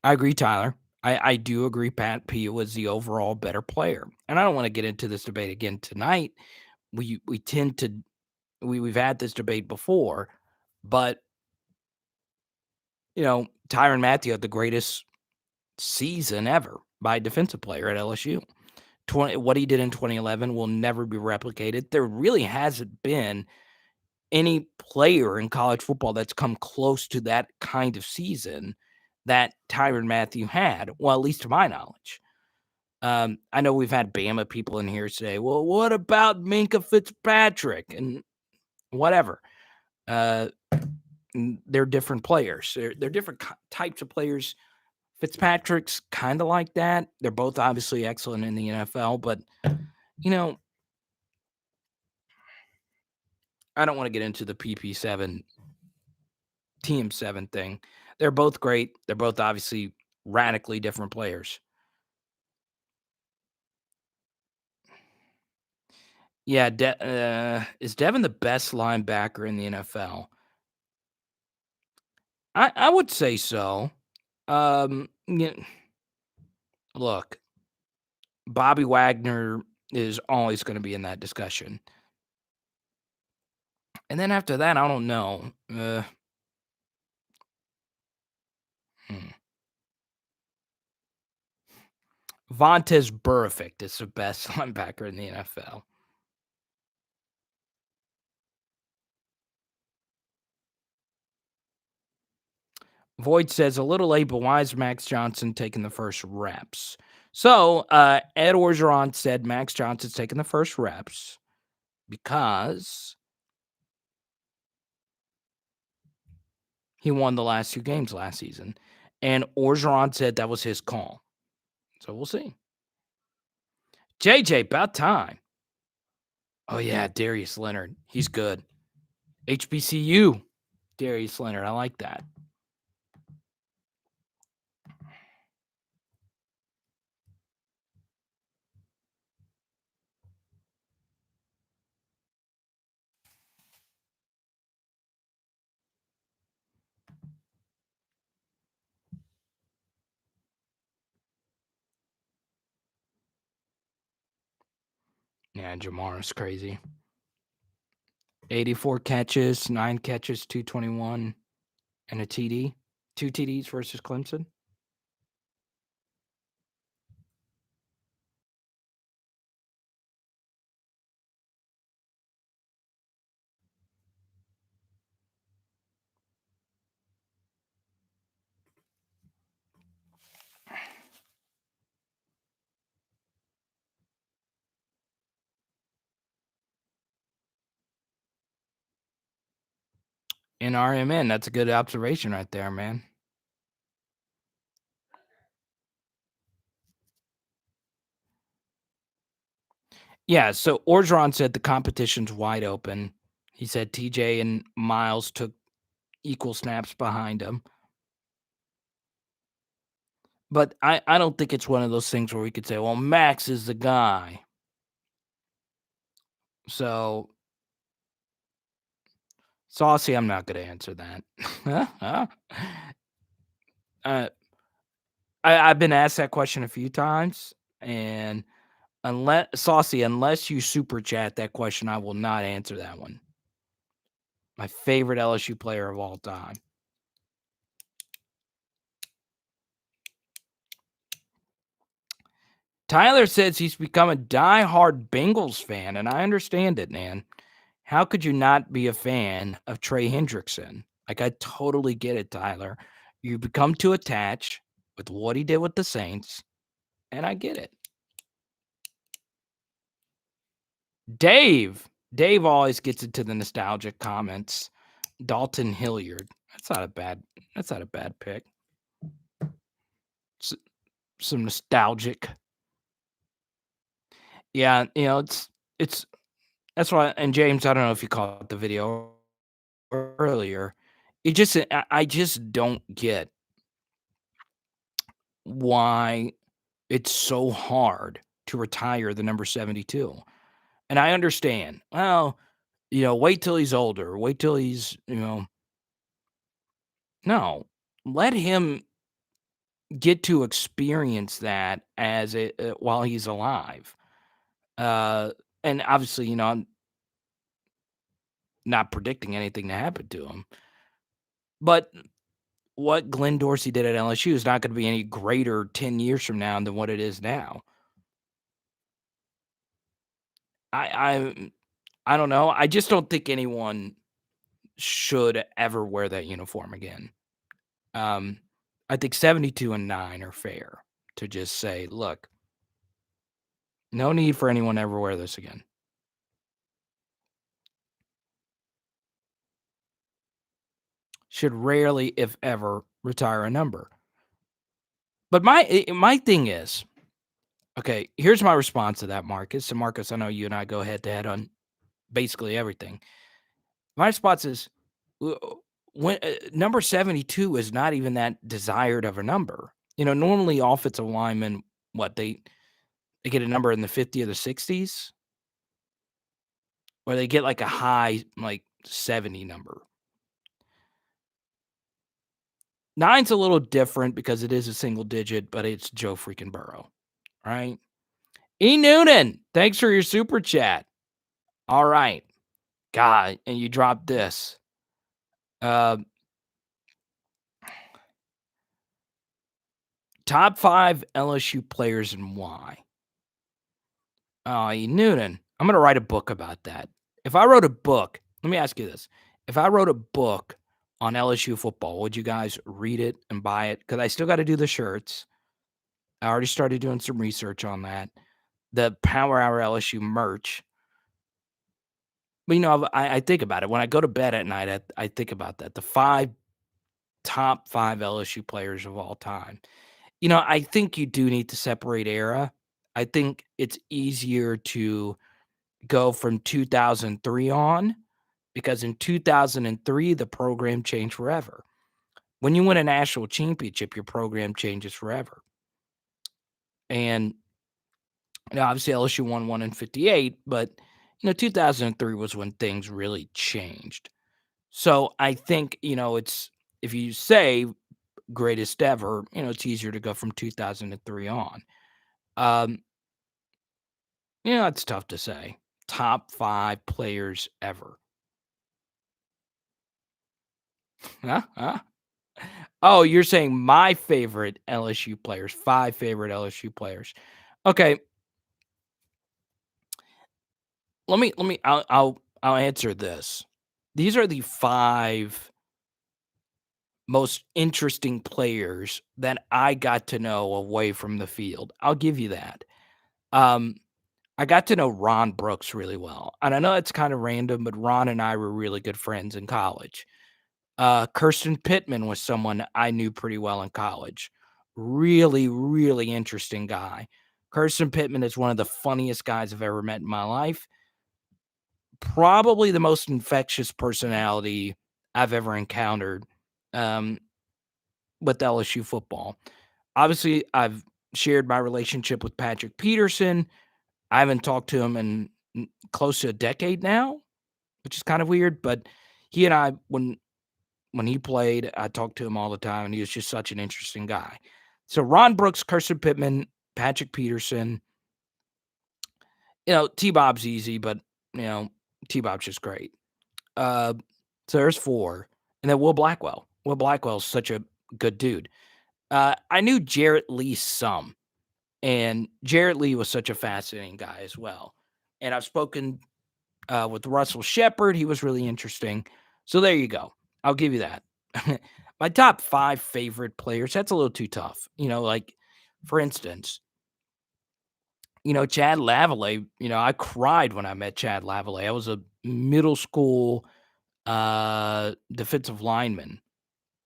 I agree, Tyler. I do agree Pat P was the overall better player. And I don't want to get into this debate again tonight. We tend to we've had this debate before, but Tyrann Mathieu had the greatest season ever by a defensive player at LSU. What he did in 2011 will never be replicated. There really hasn't been any player in college football that's come close to that kind of season that Tyrann Mathieu had. Well, at least to my knowledge. I know we've had Bama people in here say, well, what about Minkah Fitzpatrick? And whatever. They're different players. They're different types of players. Fitzpatrick's kind of like that. They're both obviously excellent in the NFL, but, I don't want to get into the PP7, TM7 thing. They're both great. They're both obviously radically different players. Yeah, is Devon the best linebacker in the NFL? I would say so. Look, Bobby Wagner is always going to be in that discussion. And then after that, I don't know. Vontaze Burfict is the best linebacker in the NFL. Void says, a little late, but why is Max Johnson taking the first reps? So, Ed Orgeron said Max Johnson's taking the first reps because He won the last 2 games last season, and Orgeron said that was his call. So we'll see. JJ, about time. Oh, yeah, Darius Leonard. He's good. HBCU, Darius Leonard. I like that. Yeah, Jamar is crazy. 84 catches, 9 catches, 221, and a TD. 2 TDs versus Clemson. In RMN, that's a good observation right there, man. Yeah, so Orgeron said the competition's wide open. He said TJ and Myles took equal snaps behind him. But I don't think it's one of those things where we could say, well, Max is the guy. So, Saucy, I'm not going to answer that. I've been asked that question a few times, and unless you super chat that question, I will not answer that one. My favorite LSU player of all time. Tyler says he's become a diehard Bengals fan, and I understand it, man. How could you not be a fan of Trey Hendrickson? Like, I totally get it, Tyler. You become too attached with what he did with the Saints, and I get it. Dave always gets into the nostalgic comments. Dalton Hilliard. That's not a bad pick. Some nostalgic. Yeah, it's that's why. And James, I don't know if you caught the video earlier. I just don't get why it's so hard to retire the number 72. And I understand. Well, wait till he's older. Wait till he's, no. Let him get to experience that while he's alive. And obviously, I'm not predicting anything to happen to him. But what Glenn Dorsey did at LSU is not going to be any greater 10 years from now than what it is now. I don't know. I just don't think anyone should ever wear that uniform again. I think 72 and 9 are fair to just say, look, no need for anyone to ever wear this again. Should rarely, if ever, retire a number. But my thing is, okay, here's my response to that, Marcus. And Marcus, I know you and I go head to head on basically everything. My response is, when number 72 is not even that desired of a number. Normally offensive linemen, they get a number in the 50 or the 60s, or they get like a high 70 number. 9's a little different because it is a single digit, but it's Joe freaking Burrow, right? E. Noonan, thanks for your super chat. All right. God, and you dropped this. Top 5 LSU players and why. E. Noonan, I'm going to write a book about that. If I wrote a book, let me ask you this. If I wrote a book on LSU football, would you guys read it and buy it? Because I still got to do the shirts. I already started doing some research on that. The Power Hour LSU merch. But, I think about it. When I go to bed at night, I think about that. The 5 top 5 LSU players of all time. I think you do need to separate era. I think it's easier to go from 2003 on because in 2003, the program changed forever. When you win a national championship, your program changes forever. And obviously LSU won one in 58, but 2003 was when things really changed. So I think, it's if you say greatest ever, it's easier to go from 2003 on. It's tough to say. Top 5 players ever. Huh? Oh, you're saying my favorite LSU players, 5 favorite LSU players. Okay. I'll answer this. These are the 5 most interesting players that I got to know away from the field. I'll give you that. I got to know Ron Brooks really well. And I know it's kind of random, but Ron and I were really good friends in college. Kirsten Pittman was someone I knew pretty well in college. Really, really interesting guy. Kirsten Pittman is one of the funniest guys I've ever met in my life. Probably the most infectious personality I've ever encountered with LSU football. Obviously, I've shared my relationship with Patrick Peterson. I haven't talked to him in close to a decade now, which is kind of weird, but he and I, when he played, I talked to him all the time, and he was just such an interesting guy. So Ron Brooks, Kirsten Pittman, Patrick Peterson. T-Bob's easy, but, T-Bob's just great. So there's 4. And then Will Blackwell. Will Blackwell's such a good dude. I knew Jarrett Lee some, and Jarrett Lee was such a fascinating guy as well. And I've spoken with Russell Shepard. He was really interesting. So there you go. I'll give you that. My top 5 favorite players, that's a little too tough. Like, for instance, Chad Lavallee, I cried when I met Chad Lavallee. I was a middle school defensive lineman,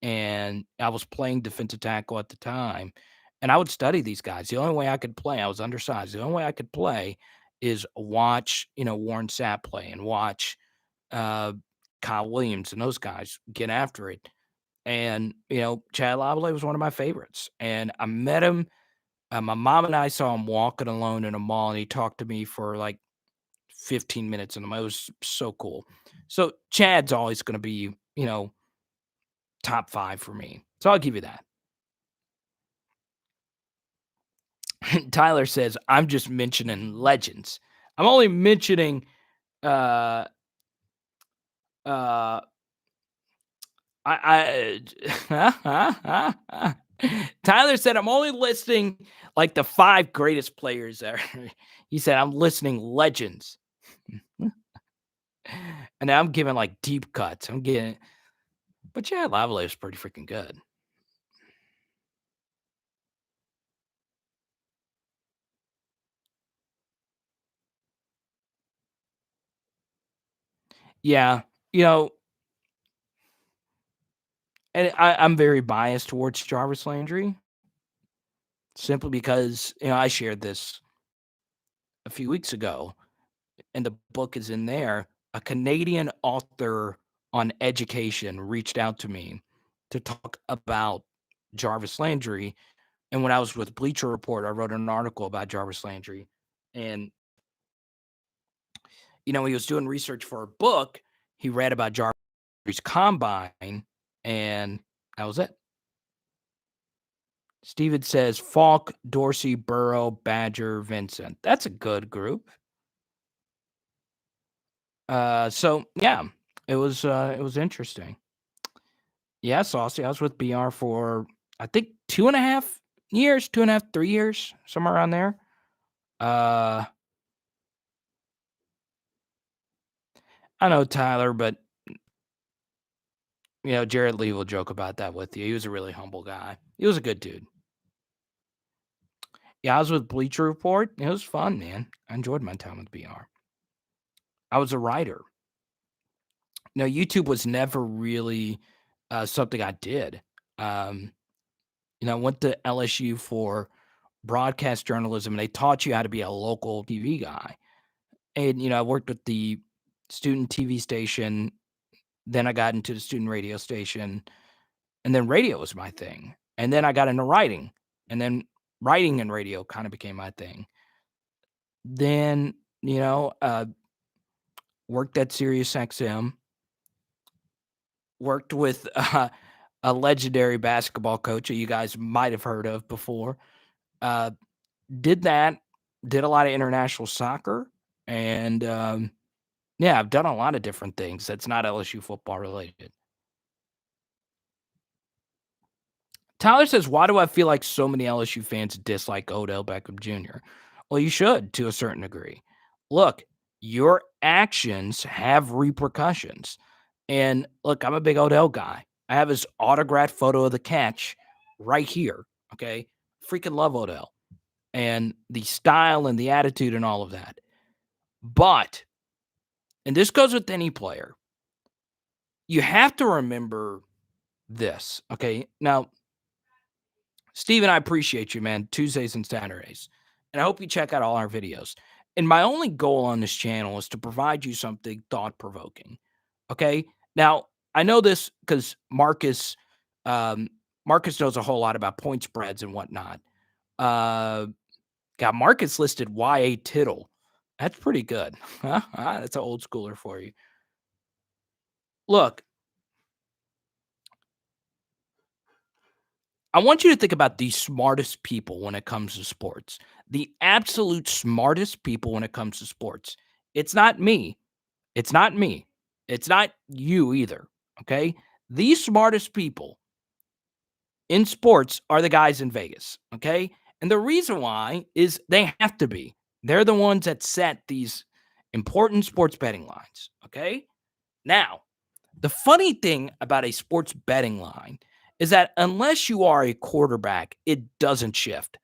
and I was playing defensive tackle at the time, and I would study these guys. The only way I could play, I was undersized. The only way I could play is watch, Warren Sapp play and watch Kyle Williams and those guys get after it. And, Chad Lavallee was one of my favorites. And I met him. My mom and I saw him walking alone in a mall, and he talked to me for like 15 minutes, and it was so cool. So Chad's always going to be, top 5 for me. So I'll give you that. Tyler says, I'm just mentioning legends. I'm only mentioning uh Tyler said I'm only listing like the 5 greatest players there. He said I'm listing legends. And I'm giving like deep cuts. But yeah, Lavallee is pretty freaking good. Yeah, and I'm very biased towards Jarvis Landry simply because, I shared this a few weeks ago, and the book is in there. A Canadian author on education reached out to me to talk about Jarvis Landry. And when I was with Bleacher Report, I wrote an article about Jarvis Landry. And, he was doing research for a book. He read about Jarvis combine, and that was it. Steven says Falk, Dorsey, Burrow, Badger, Vincent. That's a good group. So yeah, it was interesting. Yeah, Saucy. I was with BR for I think 2.5 years, 2.5, 3 years, somewhere around there. I know Tyler, but Jared Lee will joke about that with you. He was a really humble guy. He was a good dude. Yeah, I was with Bleacher Report. It was fun, man. I enjoyed my time with BR. I was a writer. YouTube was never really something I did. I went to LSU for broadcast journalism, and they taught you how to be a local TV guy. And, I worked with the student TV station. Then I got into the student radio station, and then radio was my thing. And then I got into writing, and then writing and radio kind of became my thing. Then, worked at Sirius XM, worked with a legendary basketball coach that you guys might have heard of before. Did that, did a lot of international soccer, and I've done a lot of different things that's not LSU football related. Tyler says, why do I feel like so many LSU fans dislike Odell Beckham Jr.? Well, you should to a certain degree. Look, your actions have repercussions. And look, I'm a big Odell guy. I have his autographed photo of the catch right here. Okay. Freaking love Odell and the style and the attitude and all of that. But, and this goes with any player, you have to remember this. Okay. Now, Steven, I appreciate you, man. Tuesdays and Saturdays. And I hope you check out all our videos. And my only goal on this channel is to provide you something thought-provoking. Okay? Now, I know this because Marcus knows a whole lot about point spreads and whatnot. Got Marcus listed Y.A. Tittle. That's pretty good. That's an old schooler for you. Look, I want you to think about the smartest people when it comes to sports. The absolute smartest people when it comes to sports. It's not me. It's not me. It's not you either. Okay? The smartest people in sports are the guys in Vegas. Okay? And the reason why is they have to be. They're the ones that set these important sports betting lines. Okay? Now, the funny thing about a sports betting line is that unless you are a quarterback, it doesn't shift.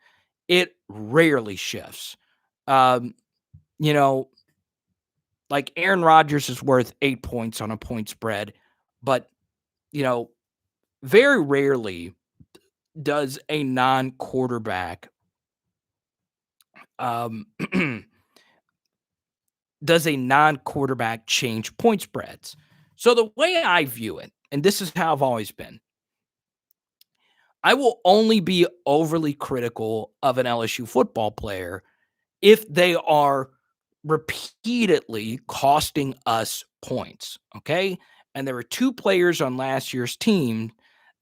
It rarely shifts. Like Aaron Rodgers is worth 8 points on a point spread, but, very rarely does a non-quarterback change point spreads. So the way I view it, and this is how I've always been, I will only be overly critical of an LSU football player if they are repeatedly costing us points, okay? And there were 2 players on last year's team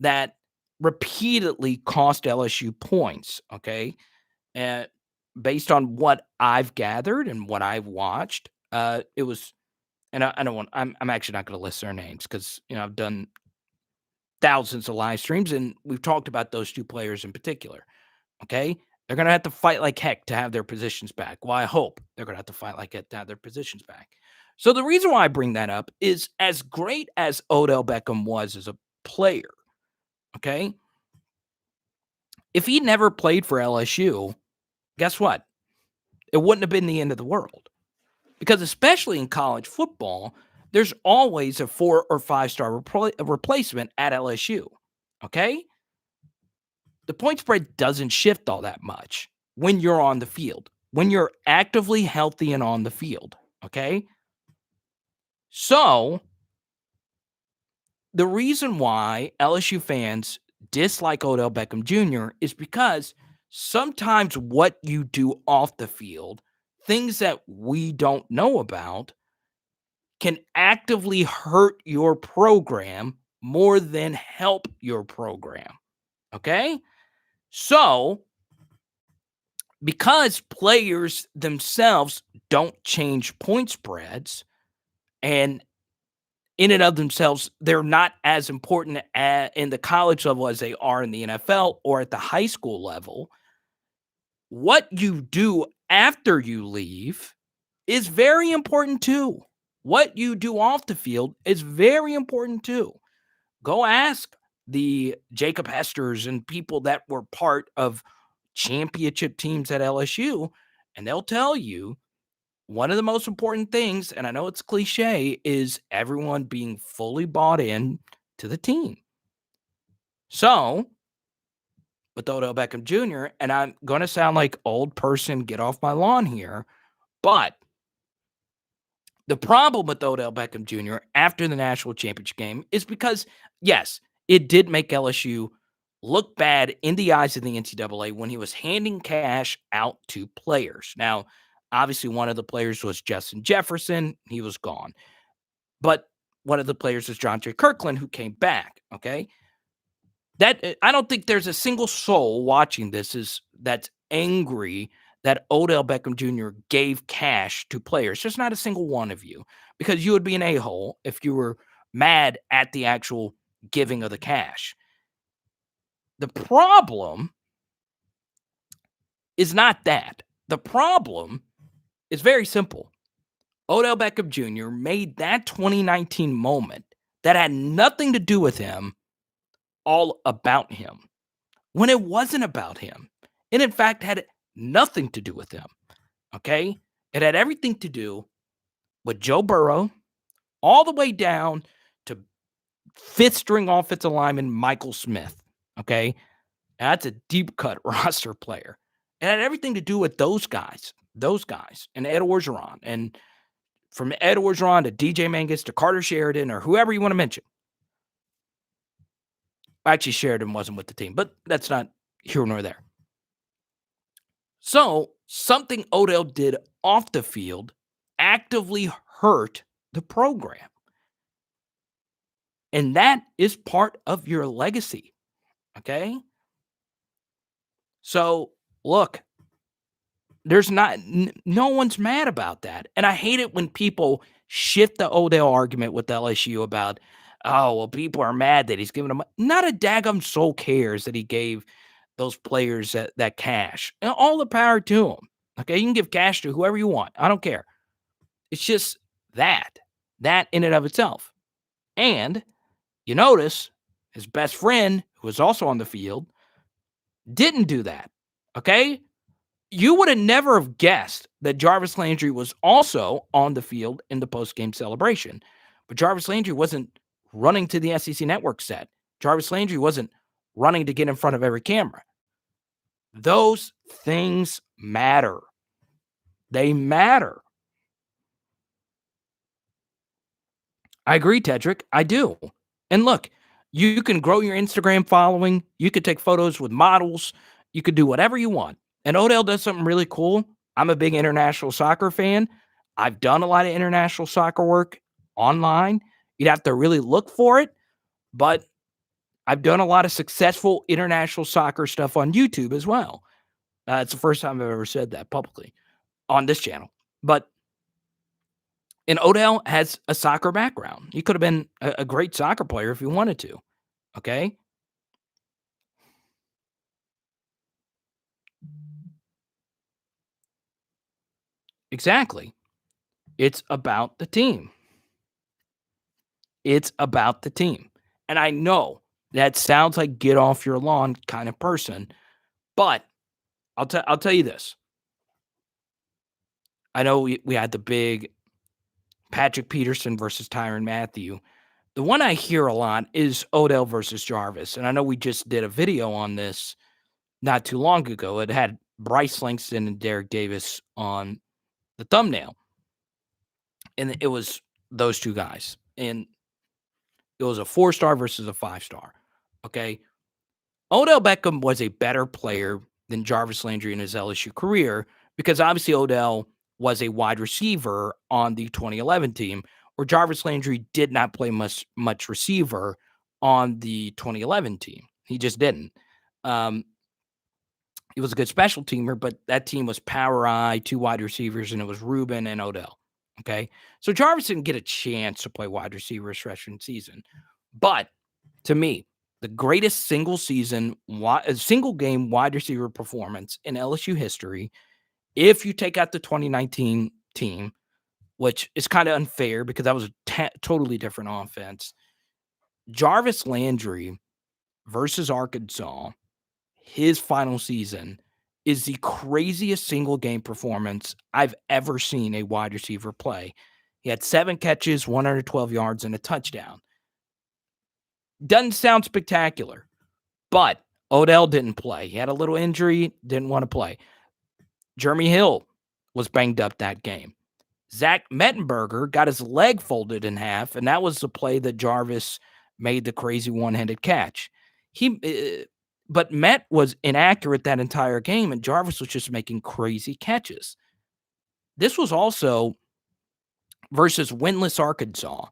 that repeatedly cost LSU points, okay? And based on what I've gathered and what I've watched, it was, and I'm actually not going to list their names because, I've done thousands of live streams, and we've talked about those 2 players in particular, okay? They're going to have to fight like heck to have their positions back. Well, I hope they're going to have to fight like heck to have their positions back. So the reason why I bring that up is as great as Odell Beckham was as a player, okay? If he never played for LSU, guess what? It wouldn't have been the end of the world. Because especially in college football, there's always a 4 or 5 star replacement at LSU. Okay? The point spread doesn't shift all that much when you're on the field, when you're actively healthy and on the field. Okay? So, the reason why LSU fans dislike Odell Beckham Jr. is because sometimes what you do off the field, things that we don't know about, can actively hurt your program more than help your program. Okay? So, because players themselves don't change point spreads, and in and of themselves, they're not as important in the college level as they are in the NFL or at the high school level, what you do after you leave is very important too. What you do off the field is very important too. Go ask the Jacob Hesters and people that were part of championship teams at LSU, and they'll tell you one of the most important things, and I know it's cliche, is everyone being fully bought in to the team. So, with Odell Beckham Jr., and I'm going to sound like old person, get off my lawn here, but the problem with Odell Beckham Jr. after the national championship game is because, yes, it did make LSU look bad in the eyes of the NCAA when he was handing cash out to players. Now, obviously, one of the players was Justin Jefferson. He was gone. But one of the players was John J. Kirkland, who came back, okay? That I don't think there's a single soul watching this that's angry that Odell Beckham Jr. gave cash to players. There's not a single one of you, because you would be an a-hole if you were mad at the actual giving of the cash. The problem is not that. The problem is very simple. Odell Beckham Jr. made that 2019 moment that had nothing to do with him all about him, when it wasn't about him. It, in fact, had nothing to do with him, okay? It had everything to do with Joe Burrow, all the way down to fifth-string offensive lineman Michael Smith, okay? That's a deep-cut roster player. It had everything to do with those guys, and Ed Orgeron, and from Ed Orgeron to DJ Mangus to Carter Sheridan or whoever you want to mention. Actually, Sheridan wasn't with the team, but that's not here nor there. So, something Odell did off the field actively hurt the program. And that is part of your legacy, okay? So, look, there's no one's mad about that. And I hate it when people shift the Odell argument with LSU about, oh, well, people are mad that he's giving them. Not a daggum soul cares that he gave those players that cash. And all the power to them. Okay, you can give cash to whoever you want. I don't care. It's just that in and of itself. And you notice his best friend, who was also on the field, didn't do that. Okay? You would have never have guessed that Jarvis Landry was also on the field in the post-game celebration. But Jarvis Landry wasn't running to the SEC Network set. Jarvis Landry wasn't running to get in front of every camera. Those things matter. They matter. I agree, Tedrick. I do. And look, you can grow your Instagram following. You could take photos with models. You could do whatever you want. And Odell does something really cool. I'm a big international soccer fan. I've done a lot of international soccer work online. You'd have to really look for it. But I've done a lot of successful international soccer stuff on YouTube as well. It's the first time I've ever said that publicly on this channel. And Odell has a soccer background. He could have been a great soccer player if he wanted to. Okay? Exactly. It's about the team. It's about the team. And I know that sounds like get off your lawn kind of person, but I'll tell you this. I know we had the big Patrick Peterson versus Tyrann Mathieu. The one I hear a lot is Odell versus Jarvis. And I know we just did a video on this not too long ago. It had Bryce Langston and Derek Davis on the thumbnail. And it was those two guys. And it was a 4-star versus a 5-star. Okay. Odell Beckham was a better player than Jarvis Landry in his LSU career because obviously Odell was a wide receiver on the 2011 team, where Jarvis Landry did not play much receiver on the 2011 team. He just didn't. He was a good special teamer, but that team was power I, 2 wide receivers, and it was Reuben and Odell. Okay. So Jarvis didn't get a chance to play wide receiver his freshman season. But to me, the greatest single game wide receiver performance in LSU history, if you take out the 2019 team, which is kind of unfair because that was a totally different offense, Jarvis Landry versus Arkansas, his final season, is the craziest single game performance I've ever seen a wide receiver play. He had 7 catches, 112 yards, and a touchdown. Doesn't sound spectacular, But Odell didn't play. He had a little injury, didn't want to play. Jeremy Hill was banged up that game. Zach Mettenberger got his leg folded in half, and that was the play that Jarvis made the crazy one-handed catch. But Met was inaccurate that entire game, and Jarvis was just making crazy catches. This was also versus winless Arkansas,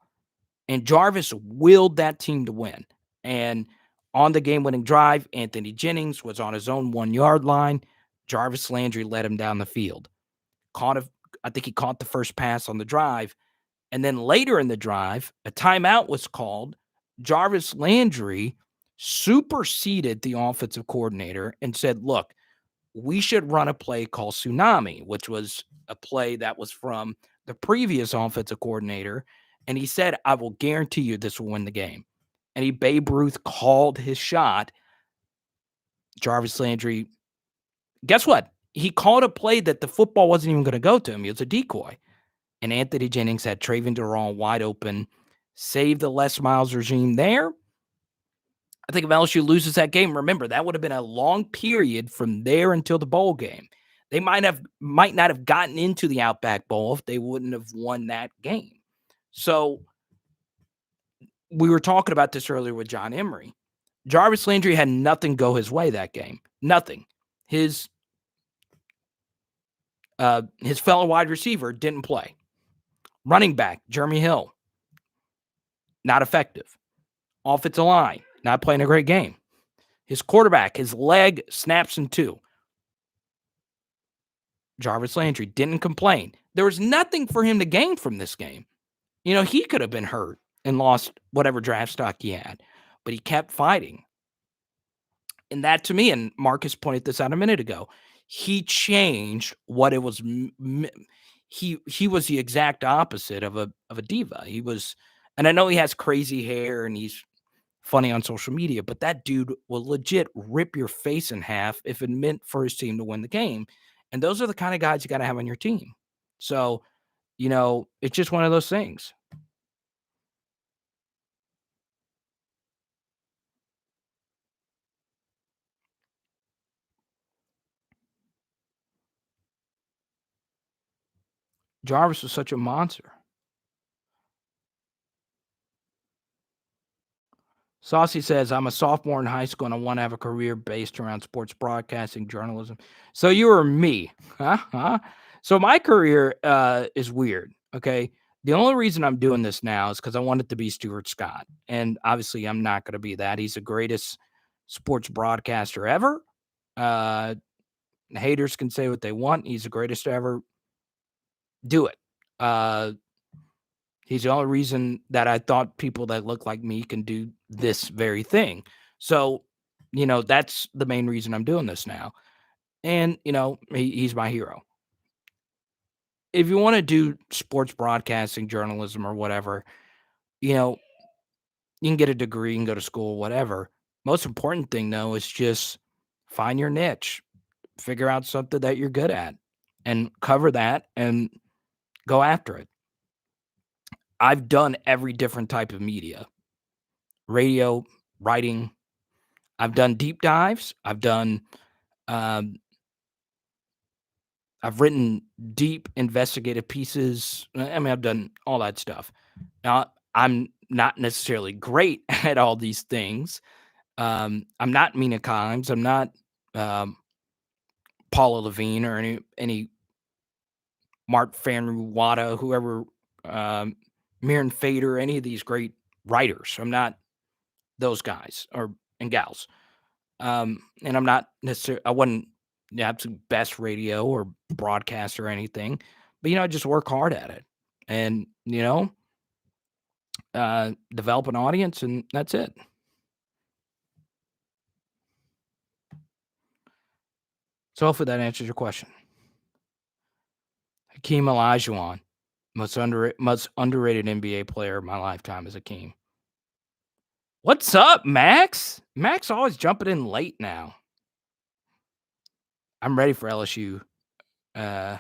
and Jarvis willed that team to win. And on the game-winning drive, Anthony Jennings was on his own 1-yard line. Jarvis Landry led him down the field. I think he caught the first pass on the drive. And then later in the drive, a timeout was called. Jarvis Landry superseded the offensive coordinator and said, look, we should run a play called Tsunami, which was a play that was from the previous offensive coordinator. And he said, I will guarantee you this will win the game. And Babe Ruth called his shot. Jarvis Landry, guess what? He called a play that the football wasn't even going to go to him. It was a decoy. And Anthony Jennings had Traven Durant wide open, saved the Les Miles regime there. I think if LSU loses that game, remember, that would have been a long period from there until the bowl game. They might not have gotten into the Outback Bowl if they wouldn't have won that game. So we were talking about this earlier with John Emery. Jarvis Landry had nothing go his way that game. Nothing. His fellow wide receiver didn't play. Running back, Jeremy Hill, not effective. Offensive line, not playing a great game. His quarterback, his leg snaps in two. Jarvis Landry didn't complain. There was nothing for him to gain from this game. You know, he could have been hurt and lost whatever draft stock he had, but he kept fighting. And that to me, and Marcus pointed this out a minute ago, he changed what it was. He was the exact opposite of a diva. He was, and I know he has crazy hair and he's funny on social media, but that dude will legit rip your face in half if it meant for his team to win the game. And those are the kind of guys you got to have on your team. So, you know, it's just one of those things. Jarvis was such a monster. Saucy says, I'm a sophomore in high school and I want to have a career based around sports broadcasting, journalism. So you are me. Huh? So my career is weird, okay? The only reason I'm doing this now is because I wanted to be Stuart Scott. And obviously I'm not going to be that. He's the greatest sports broadcaster ever. Haters can say what they want. He's the greatest ever. Do it. He's the only reason that I thought people that look like me can do this very thing. So, you know, that's the main reason I'm doing this now. And, you know, he's my hero. If you want to do sports broadcasting, journalism, or whatever, you know, you can get a degree and go to school, whatever. Most important thing, though, is just find your niche, figure out something that you're good at, and cover that and go after it. I've done every different type of media, radio, writing. I've done deep dives. I've written deep investigative pieces. I mean, I've done all that stuff. Now, I'm not necessarily great at all these things. I'm not Mina Kimes. I'm not Paula Levine or any Mark Fanruwada, whoever, Miran Fader, any of these great writers. I'm not those guys and gals. And I'm not necessarily, I wasn't the absolute best radio or broadcast or anything, but, you know, I just work hard at it and, you know, develop an audience, and that's it. So hopefully that answers your question. Hakeem Olajuwon, most underrated NBA player of my lifetime is Hakeem. What's up, Max? Max always jumping in late now. I'm ready for LSU going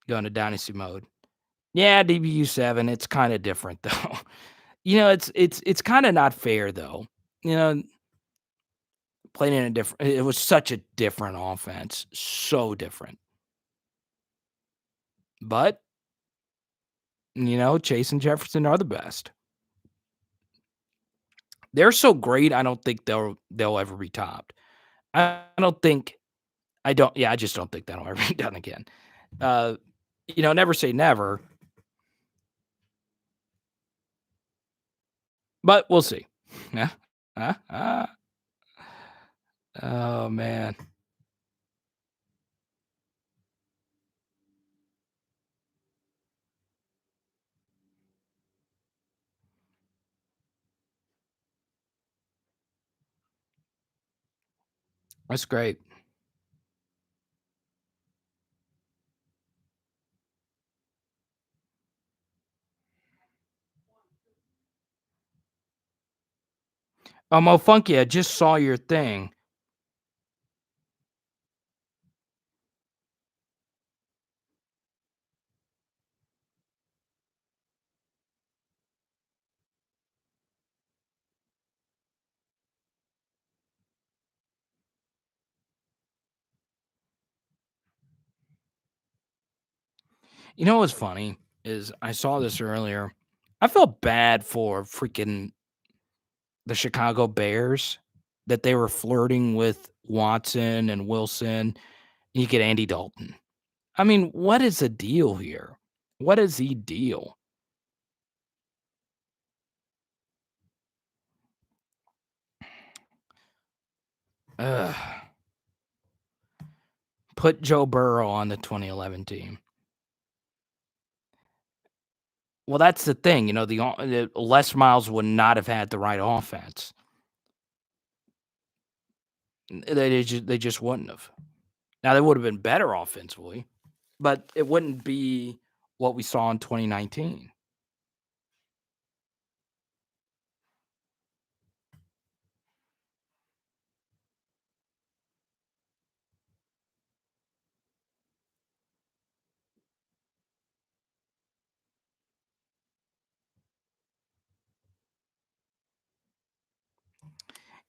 to dynasty mode. Yeah, DBU 7. It's kind of different though. You know, it's kind of not fair though. You know, played in a different. It was such a different offense, so different. But Chase and Jefferson are the best. They're so great. I don't think they'll ever be topped. I don't think. I don't. Yeah, I just don't think that'll ever be done again. Never say never. But we'll see. Yeah. Oh, man. That's great. Mo Funky, I just saw your thing. You know what's funny is I saw this earlier. I felt bad for freaking the Chicago Bears that they were flirting with Watson and Wilson. You get Andy Dalton. I mean, what is the deal here? What is the deal? Ugh. Put Joe Burrow on the 2011 team. Well, that's the thing, the Les Miles would not have had the right offense. They just wouldn't have. Now, they would have been better offensively, but it wouldn't be what we saw in 2019.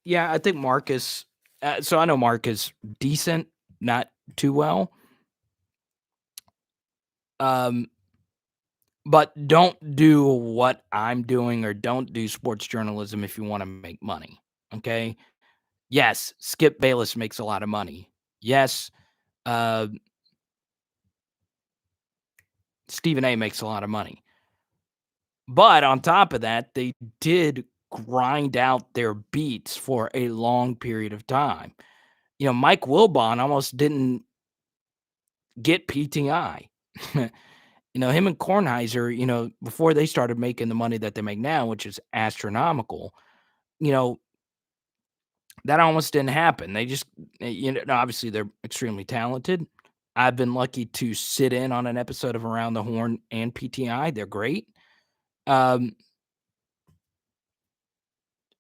Yeah, I think Marcus so I know Mark is decent, not too well. Um, but don't do what I'm doing or don't do sports journalism if you wanna make money, okay? Yes, Skip Bayless makes a lot of money. Yes, uh, Stephen A makes a lot of money. But on top of that, they did grind out their beats for a long period of time. Mike Wilbon almost didn't get PTI. Him and Kornheiser, before they started making the money that they make now, which is astronomical, you know, that almost didn't happen. They just, obviously they're extremely talented. I've been lucky to sit in on an episode of Around the Horn and PTI. They're great.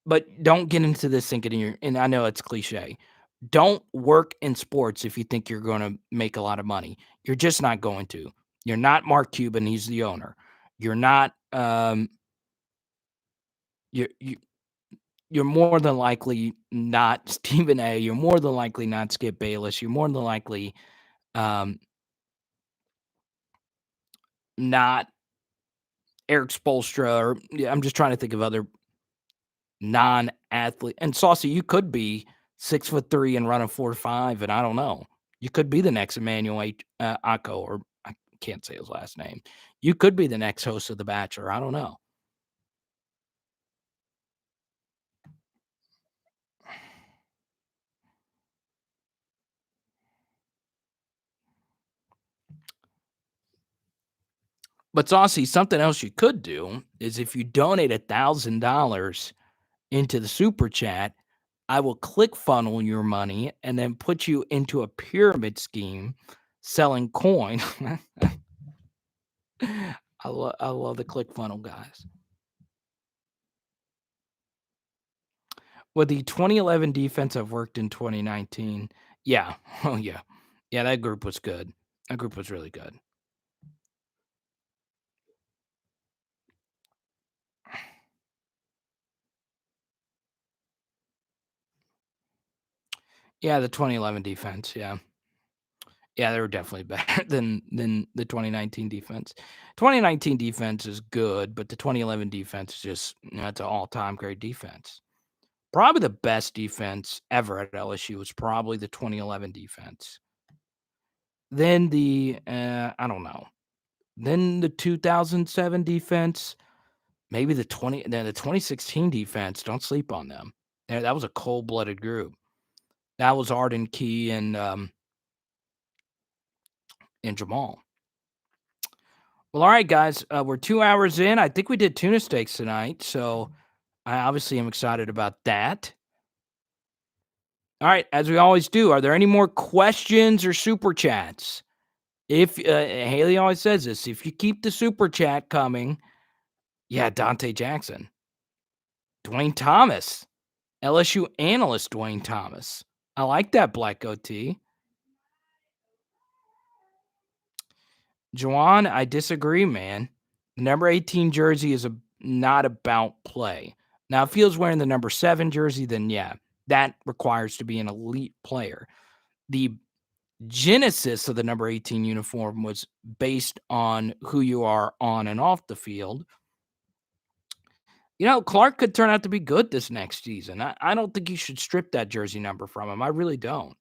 But don't get into this thinking and I know it's cliche. Don't work in sports if you think you're gonna make a lot of money. You're just not going to. You're not Mark Cuban, he's the owner. You're not, you're you you're more than likely not Stephen A. You're more than likely not Skip Bayless. You're more than likely, um, not Eric Spoelstra or yeah, I'm just trying to think of other non-athlete and Saucy, you could be 6'3" and running 4.5, and I don't know. You could be the next Emmanuel Akko, or I can't say his last name. You could be the next host of The Bachelor. I don't know. But Saucy, something else you could do is if you donate $1,000 into the super chat, I will click funnel your money and then put you into a pyramid scheme selling coin. I love the click funnel guys. With the 2011 defense I've worked in 2019, yeah. Oh, yeah. Yeah, that group was good. That group was really good. Yeah, the 2011 defense, yeah. Yeah, they were definitely better than the 2019 defense. 2019 defense is good, but the 2011 defense is just, it's an all-time great defense. Probably the best defense ever at LSU was probably the 2011 defense. Then I don't know. Then the 2007 defense, maybe the 2016 defense, don't sleep on them. That was a cold-blooded group. That was Arden Key and Jamal. Well, all right, guys, we're 2 hours in. I think we did tuna steaks tonight, so I obviously am excited about that. All right, as we always do, are there any more questions or super chats? If Haley always says this, if you keep the super chat coming, yeah, Dante Jackson, Dwayne Thomas, LSU analyst Dwayne Thomas. I like that black goatee. Juwan, I disagree, man. Number 18 jersey is not about play. Now, if he was wearing the number 7 jersey, then yeah, that requires to be an elite player. The genesis of the number 18 uniform was based on who you are on and off the field. Clark could turn out to be good this next season. I don't think you should strip that jersey number from him. I really don't.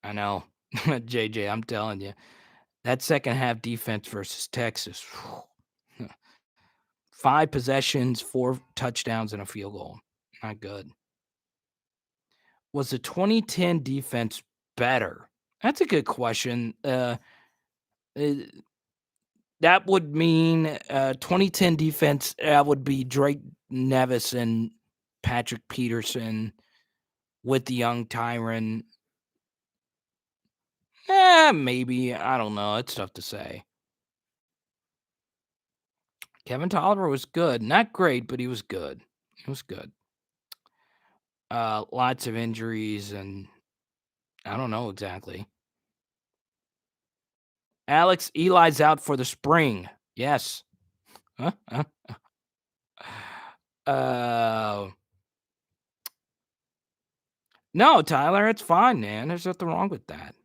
I know. JJ, I'm telling you. That second half defense versus Texas. 5 possessions, 4 touchdowns, and a field goal. Not good. Was the 2010 defense better? That's a good question. That would mean 2010 defense, would be Drake Nevis and Patrick Peterson with the young Tyron. Maybe. I don't know. It's tough to say. Kevin Tolliver was good. Not great, but he was good. He was good. Lots of injuries, and I don't know exactly. Alex, Eli's out for the spring. Yes. No, Tyler, it's fine, man. There's nothing wrong with that.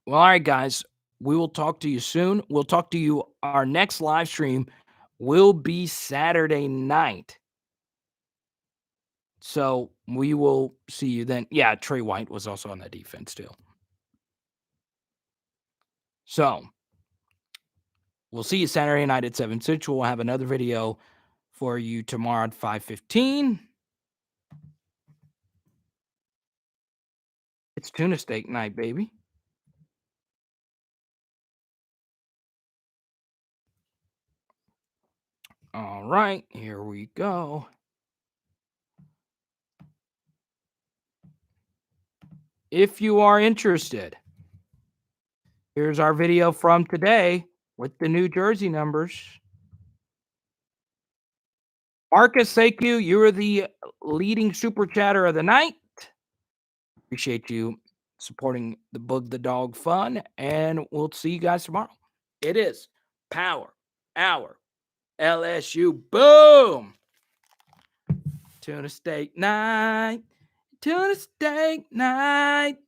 Well, all right, guys. We will talk to you soon. We'll talk to you. Our next live stream will be Saturday night. So we will see you then. Yeah, Trey White was also on that defense too. So we'll see you Saturday night at 7 Central. We'll have another video for you tomorrow at 5:15. It's tuna steak night, baby. All right, here we go. If you are interested, here's our video from today with the New Jersey numbers. Marcus Sekou, you are the leading super chatter of the night. Appreciate you supporting the Boog the Dog Fun, and we'll see you guys tomorrow. It is Power Hour LSU. Boom! Tuna steak night. Tuna steak night.